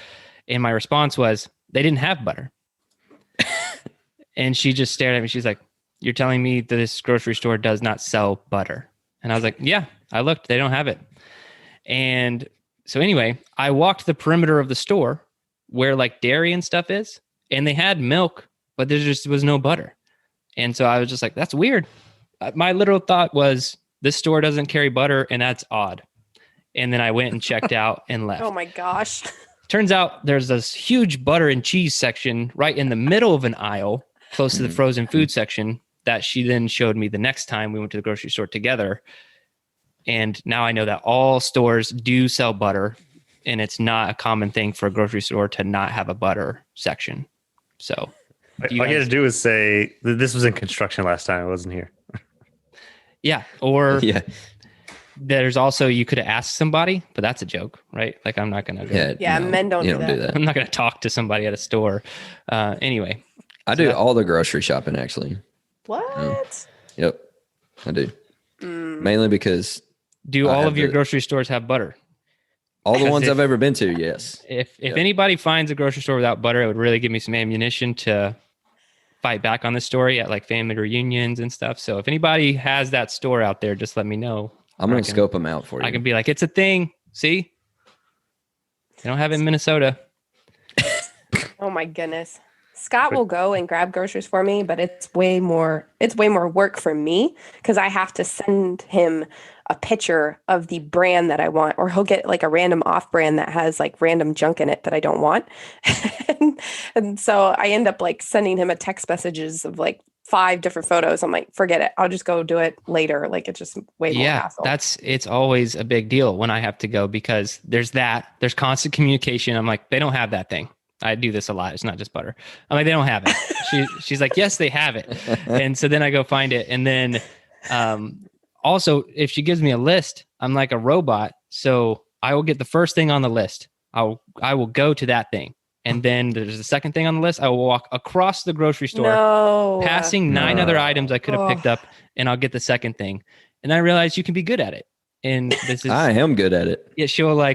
And my response was, they didn't have butter. And she just stared at me. She's like, you're telling me that this grocery store does not sell butter? And I was like, yeah, I looked, they don't have it. And so anyway, I walked the perimeter of the store where dairy and stuff is, and they had milk, but there just was no butter. And so I was just like, that's weird. My literal thought was, this store doesn't carry butter and that's odd. And then I went and checked out and left. Oh my gosh. Turns out there's this huge butter and cheese section right in the middle of an aisle close to the frozen food section that she then showed me the next time we went to the grocery store together. And now I know that all stores do sell butter, and it's not a common thing for a grocery store to not have a butter section. So all you had to do is say that this was in construction last time. I wasn't here. Yeah. Or Yeah. there's also, you could have asked somebody, but that's a joke, right? I'm not going to. Yeah, no, men don't do that. I'm not going to talk to somebody at a store. Anyway. I do all the grocery shopping, actually. What? Yep, I do. Mainly because... Do all of your grocery stores have butter? All the ones I've ever been to, yes. If anybody finds a grocery store without butter, it would really give me some ammunition to fight back on this story at family reunions and stuff. So if anybody has that store out there, just let me know. I'm going to scope them out for you. I can be like, it's a thing. See? They don't have it in Minnesota. Oh my goodness. Scott will go and grab groceries for me, but it's way more work for me because I have to send him a picture of the brand that I want, or he'll get a random off brand that has random junk in it that I don't want. and so I end up sending him a text messages of 5 different photos. I'm like, forget it. I'll just go do it later. It's just way more hassle. It's always a big deal when I have to go because there's constant communication. I'm like, they don't have that thing. I do this a lot. It's not just butter. I'm like, they don't have it. She's like, yes, they have it. And so then I go find it. And then also, if she gives me a list, I'm like a robot. So I will get the first thing on the list. I will go to that thing. And then there's the second thing on the list. I will walk across the grocery store, passing 9 other items I could have picked up, and I'll get the second thing. And I realized you can be good at it. And I am good at it. Yeah, she'll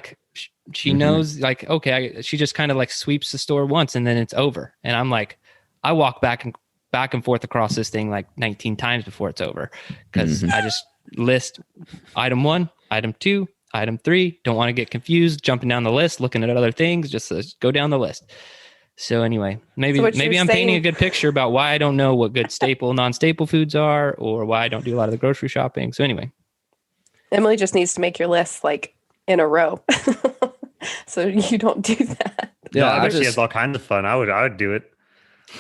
she knows okay, she just kind of sweeps the store once and then it's over. And I'm like, I walk back and forth across this thing 19 times before it's over because I just list item 1, item 2, item 3. Don't want to get confused, jumping down the list, looking at other things, just go down the list. So anyway, maybe I'm painting a good picture about why I don't know what good staple, non-staple foods are, or why I don't do a lot of the grocery shopping. So anyway. Emily just needs to make your list in a row. So you don't do that. Yeah, I bet she has all kinds of fun. I would do it.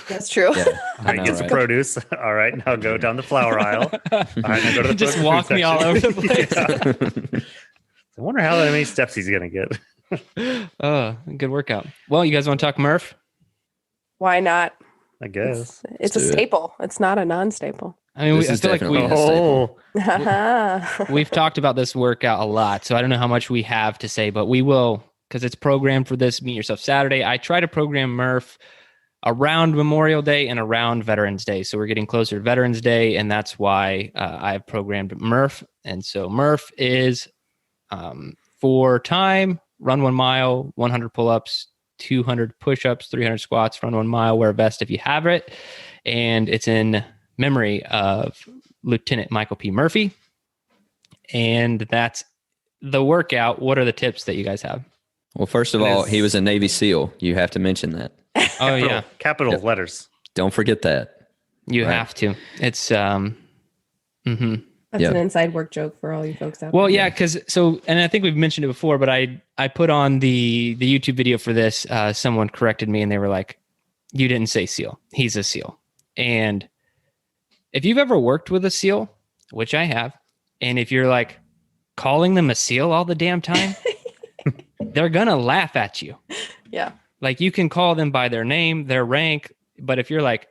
That's true. Yeah, all right, get some produce. All right, now go down the flower aisle. All right, now go to the just walk me all over the place. Yeah. I wonder how many steps he's gonna get. Good workout. Well, you guys want to talk MURPH? Why not? I guess it's a staple. It's not a non-staple. I mean, I feel like we've talked about this workout a lot, so I don't know how much we have to say, but we will, because it's programmed for this Meet Yourself Saturday. I try to program MURPH around Memorial Day and around Veterans Day. So we're getting closer to Veterans Day, and that's why I've programmed MURPH. And so MURPH is for time, run 1 mile, 100 pull-ups, 200 push-ups, 300 squats, run 1 mile, wear a vest if you have it. And it's in memory of Lieutenant Michael P. Murphy. And that's the workout. What are the tips that you guys have? Well, first of all, he was a Navy SEAL. You have to mention that. Oh, yeah. Capital letters. Don't forget that. You have to. It's That's an inside work joke for all you folks out there. Well, yeah, because and I think we've mentioned it before, but I put on the YouTube video for this. Someone corrected me and they were like, "You didn't say SEAL. He's a SEAL." And if you've ever worked with a SEAL, which I have, and if you're like calling them a SEAL all the damn time, they're gonna laugh at you. Yeah. Like you can call them by their name, their rank, but if you're like,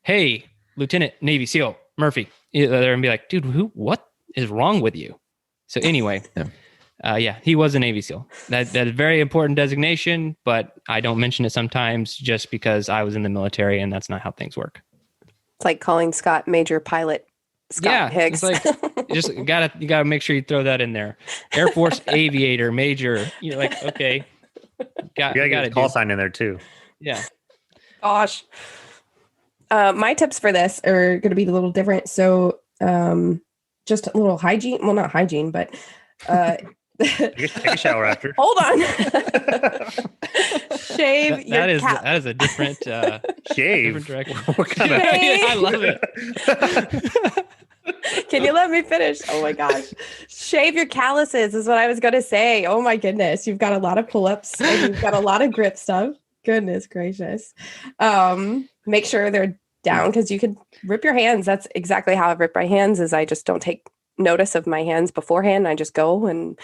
"Hey, Lieutenant Navy SEAL Murphy," they're gonna be like, "Dude, what is wrong with you?" So anyway, he was a Navy SEAL. That's a very important designation, but I don't mention it sometimes just because I was in the military and that's not how things work. It's like calling Scott Major Pilot Scott Hicks. It's like you gotta make sure you throw that in there. Air Force Aviator Major. You're like, okay, you gotta get a call sign in there too. Yeah. Gosh. My tips for this are going to be a little different. So, just a little hygiene. Well, not hygiene, but Take a shower after. Hold on. Shave that is a different shave. Different direction. What kind of? I love it. Can you let me finish? Oh my gosh. Shave your calluses is what I was going to say. Oh my goodness. You've got a lot of pull-ups and you've got a lot of grip stuff. Goodness gracious. Make sure they're down because you could rip your hands. That's exactly how I rip my hands is I just don't take notice of my hands beforehand. I just go and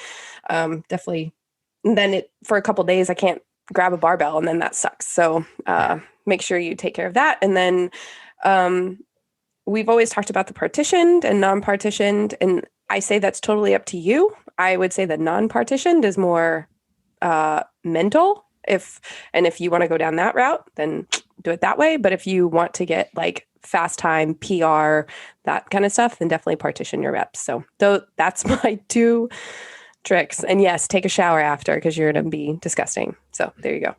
definitely and then for a couple days I can't grab a barbell and then that sucks. So make sure you take care of that. And then we've always talked about the partitioned and non-partitioned, and I say that's totally up to you. I would say the non-partitioned is more mental. If you want to go down that route, then do it that way. But if you want to get like fast time, PR, that kind of stuff, then definitely partition your reps. So that's my 2 tricks. And yes, take a shower after because you're going to be disgusting. So there you go.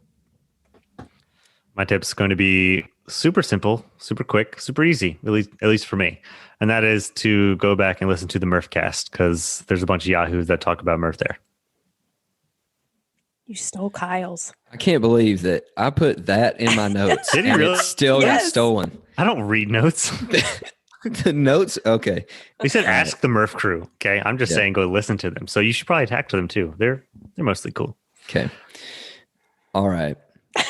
My tip's going to be super simple, super quick, super easy, at least for me. And that is to go back and listen to the MURPH cast because there's a bunch of yahoos that talk about MURPH there. You stole Kyle's. I can't believe that I put that in my notes. Did you really? It still got stolen. I don't read notes. The notes? Okay. They said ask the MURPH crew. Okay. I'm just saying go listen to them. So you should probably talk to them too. They're mostly cool. Okay. All right.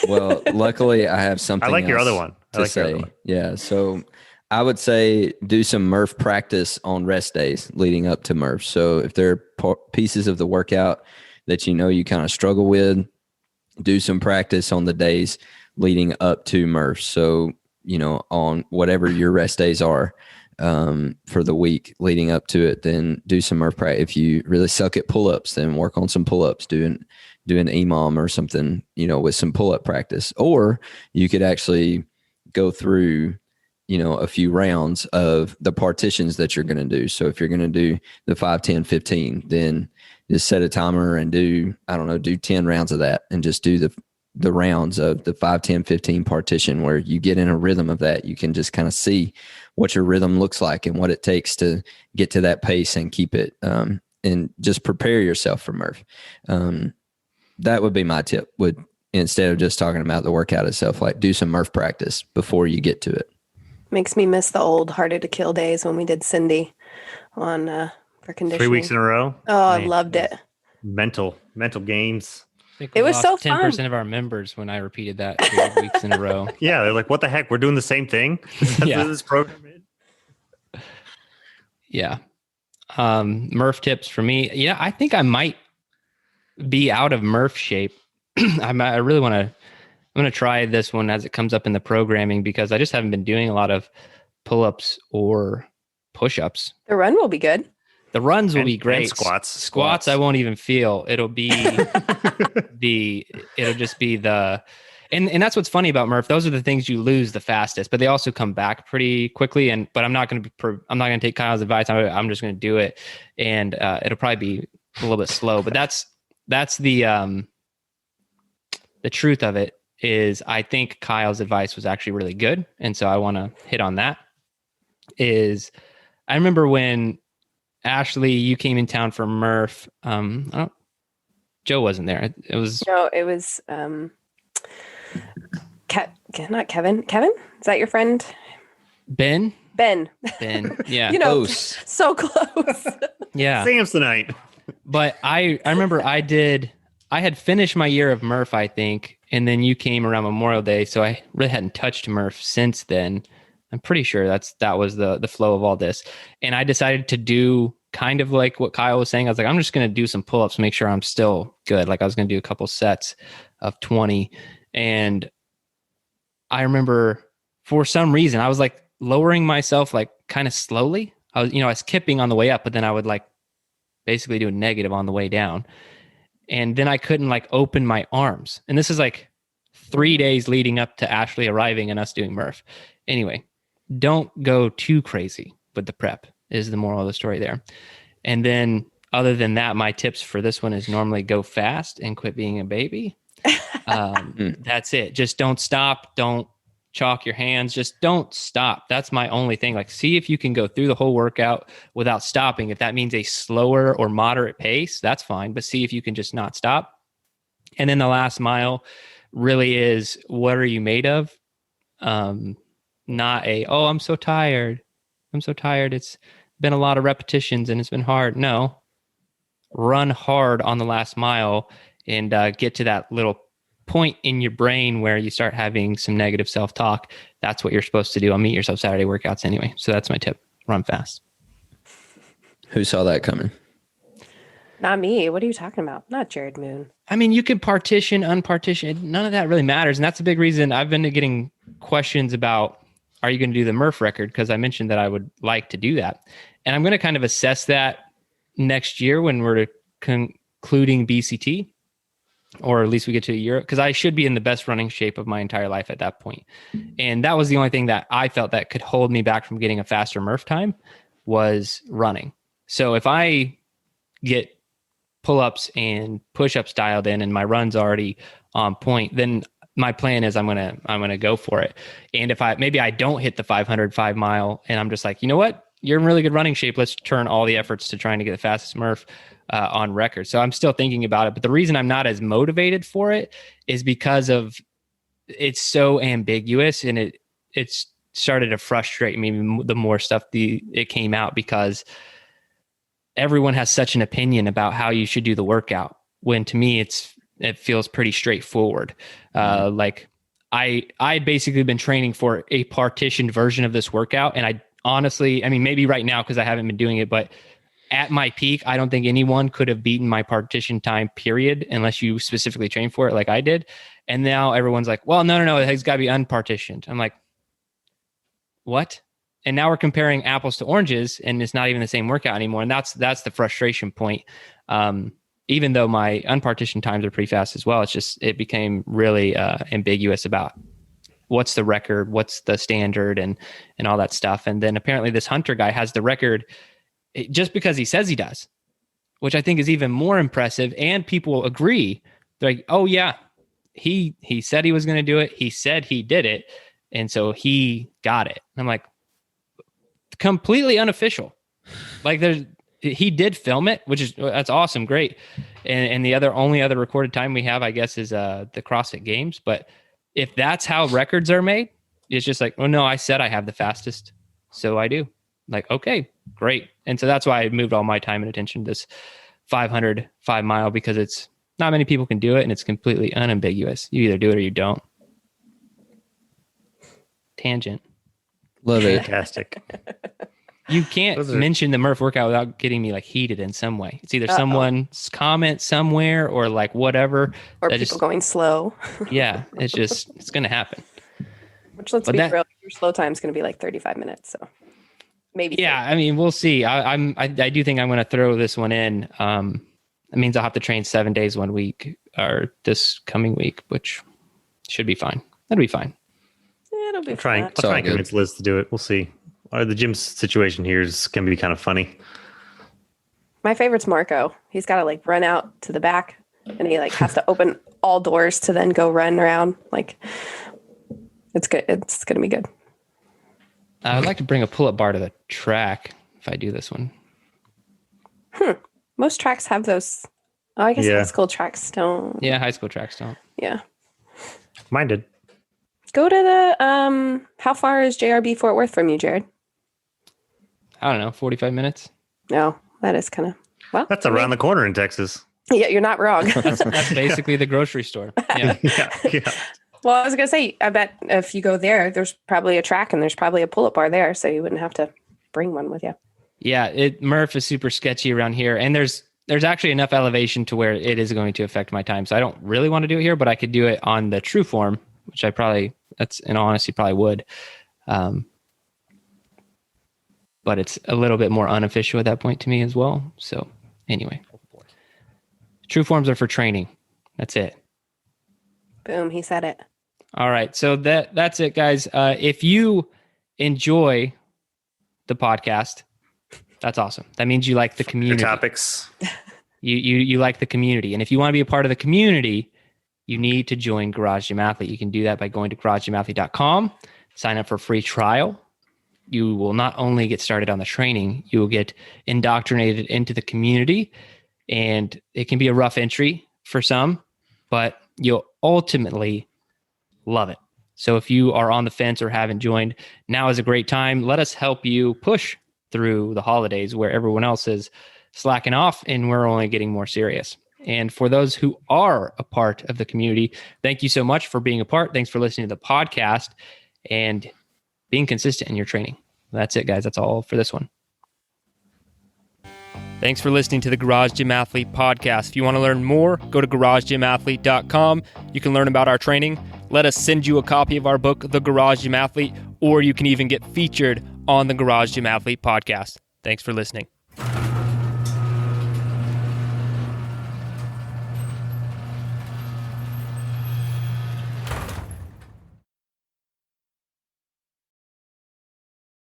Well, luckily I have something I like your other one. to say. Yeah. So I would say do some MURPH practice on rest days leading up to MURPH. So if there are pieces of the workout that you know you kind of struggle with, do some practice on the days leading up to MURPH. So, on whatever your rest days are for the week leading up to it, then do some MURPH practice. If you really suck at pull-ups, then work on some pull-ups, do an EMOM or something, with some pull-up practice. Or you could actually go through, a few rounds of the partitions that you're going to do. So if you're going to do the 5, 10, 15, then just set a timer and do 10 rounds of that and just do the rounds of the 5, 10, 15 partition where you get in a rhythm of that. You can just kind of see what your rhythm looks like and what it takes to get to that pace and keep it and just prepare yourself for MURPH. That would be my tip, instead of just talking about the workout itself, like do some MURPH practice before you get to it. Makes me miss the old harder to kill days when we did Cindy on for conditioning. 3 weeks in a row. Oh, I loved it. Mental games. It was so fun. 10% of our members when I repeated that 3 weeks in a row. Yeah, they're like, "What the heck? We're doing the same thing." Yeah. This program is. Yeah. MURPH tips for me. Yeah, I think I might be out of MURPH shape. I really want to. I'm going to try this one as it comes up in the programming because I just haven't been doing a lot of pull-ups or push-ups. The run will be good. The runs will be And great. squats I won't even feel. It'll be it'll just be the And that's what's funny about MURPH. Those are the things you lose the fastest, but they also come back pretty quickly. But I'm not going to take Kyle's advice. I'm just going to do it, and it'll probably be a little bit slow. But that's the truth of it. Is I think Kyle's advice was actually really good, and so I want to hit on that. I remember when Ashley, you came in town for MURPH. Joe wasn't there. It was not Kevin. Kevin, is that your friend? Ben. Yeah. Close. So close. Yeah. Samsonite. But I remember I had finished my year of MURPH, I think, and then you came around Memorial Day, so I really hadn't touched MURPH since then. I'm pretty sure that was the flow of all this. And I decided to do kind of like what Kyle was saying. I was like, I'm just going to do some pull-ups, make sure I'm still good. Like I was going to do a couple sets of 20. And I remember for some reason, I was like lowering myself like kind of slowly. I was kipping on the way up, but then I would like basically do a negative on the way down. And then I couldn't like open my arms. And this is like 3 days leading up to Ashley arriving and us doing MURPH. Anyway, don't go too crazy with the prep is the moral of the story there. And then other than that, my tips for this one is normally go fast and quit being a baby. That's it. Just don't stop. Don't chalk your hands. Just don't stop. That's my only thing. Like, see if you can go through the whole workout without stopping. If that means a slower or moderate pace, that's fine. But see if you can just not stop. And then the last mile really is, what are you made of? Not I'm so tired. It's been a lot of repetitions and it's been hard. No, run hard on the last mile and get to that little point in your brain where you start having some negative self-talk. That's what you're supposed to do on Meet Yourself Saturday workouts anyway. So that's my tip. Run fast. Who saw that coming? Not me. What are you talking about? Not Jared Moon. I mean, you can partition, unpartition. None of that really matters. And that's a big reason I've been getting questions about, are you going to do the MURPH record? Because I mentioned that I would like to do that. And I'm going to kind of assess that next year when we're concluding BCT, or at least we get to a year, because I should be in the best running shape of my entire life at that point. And that was the only thing that I felt that could hold me back from getting a faster MURPH time was running. So if I get pull-ups and push-ups dialed in and my run's already on point, then my plan is I'm gonna go for it. And if I don't hit the 500 5 mile and I'm just like, you know what, you're in really good running shape, let's turn all the efforts to trying to get the fastest MURPH on record. So I'm still thinking about it, but the reason I'm not as motivated for it is because of it's so ambiguous, and it's started to frustrate me the more stuff it came out, because everyone has such an opinion about how you should do the workout, when to me it feels pretty straightforward. Like I'd basically been training for a partitioned version of this workout. And I honestly, I mean, maybe right now, cause I haven't been doing it, but at my peak, I don't think anyone could have beaten my partition time period, unless you specifically train for it like I did. And now everyone's like, well, no, it's gotta be unpartitioned. I'm like, what? And now we're comparing apples to oranges, and it's not even the same workout anymore. And that's the frustration point. Even though my unpartitioned times are pretty fast as well, it became really ambiguous about what's the record, what's the standard, and all that stuff. And then apparently this Hunter guy has the record just because he says he does, which I think is even more impressive. And people agree. They're like, oh yeah, he said he was going to do it. He said he did it. And so he got it. And I'm like, completely unofficial. Like he did film it, that's awesome. Great. And the only other recorded time we have, I guess, is the CrossFit Games. But if that's how records are made, it's just like, oh no, I said I have the fastest, so I do. Like, okay, great. And so that's why I moved all my time and attention to this 500 5 mile, because it's not many people can do it, and it's completely unambiguous. You either do it or you don't. Tangent. Love it. Fantastic. You can't mention the MURPH workout without getting me like heated in some way. It's either someone's comment somewhere or like whatever. Or people going slow. Yeah, it's going to happen. Which, let's be real, your slow time is going to be like 35 minutes. So maybe. Yeah, 30. I mean, we'll see. I do think I'm going to throw this one in. It means I'll have to train 7 days one week, or this coming week, which Should be fine. That'll be fine. It'll be I'll try fun. and convince Liz to do it. We'll see. The gym situation here can be kind of funny. My favorite's Marco. He's got to like run out to the back, and he like has to open all doors to then go run around. Like, it's good. It's gonna be good. I'd like to bring a pull-up bar to the track if I do this one. Most tracks have those. Oh, I guess Yeah. high school tracks don't. Yeah, high school tracks don't. Yeah. Mine did. Go to the how far is JRB Fort Worth from you, Jared? I don't know, 45 minutes. No, that is kind of well. That's around the corner in Texas. Yeah, you're not wrong. That's basically the grocery store. Yeah. Yeah. Well, I was gonna say, I bet if you go there, there's probably a track and there's probably a pull-up bar there, so you wouldn't have to bring one with you. Yeah, MURPH is super sketchy around here, and there's actually enough elevation to where it is going to affect my time. So I don't really want to do it here, but I could do it on the true form, which that's in all honesty probably would. But it's a little bit more unofficial at that point to me as well. So anyway, true forms are for training. That's it. Boom, he said it. All right. So that's it, guys. If you enjoy the podcast, that's awesome. That means you like the Your community. topics. You like the community. And if you want to be a part of the community, you need to join Garage Gym Athlete. You can do that by going to garagegymathlete.com, sign up for a free trial. You will not only get started on the training, you will get indoctrinated into the community. And it can be a rough entry for some, but you'll ultimately love it. So if you are on the fence or haven't joined, now is a great time. Let us help you push through the holidays where everyone else is slacking off and we're only getting more serious. And for those who are a part of the community, thank you so much for being a part. Thanks for listening to the podcast and being consistent in your training. That's it, guys. That's all for this one. Thanks for listening to the Garage Gym Athlete podcast. If you want to learn more, go to garagegymathlete.com. You can learn about our training. Let us send you a copy of our book, The Garage Gym Athlete, or you can even get featured on the Garage Gym Athlete podcast. Thanks for listening.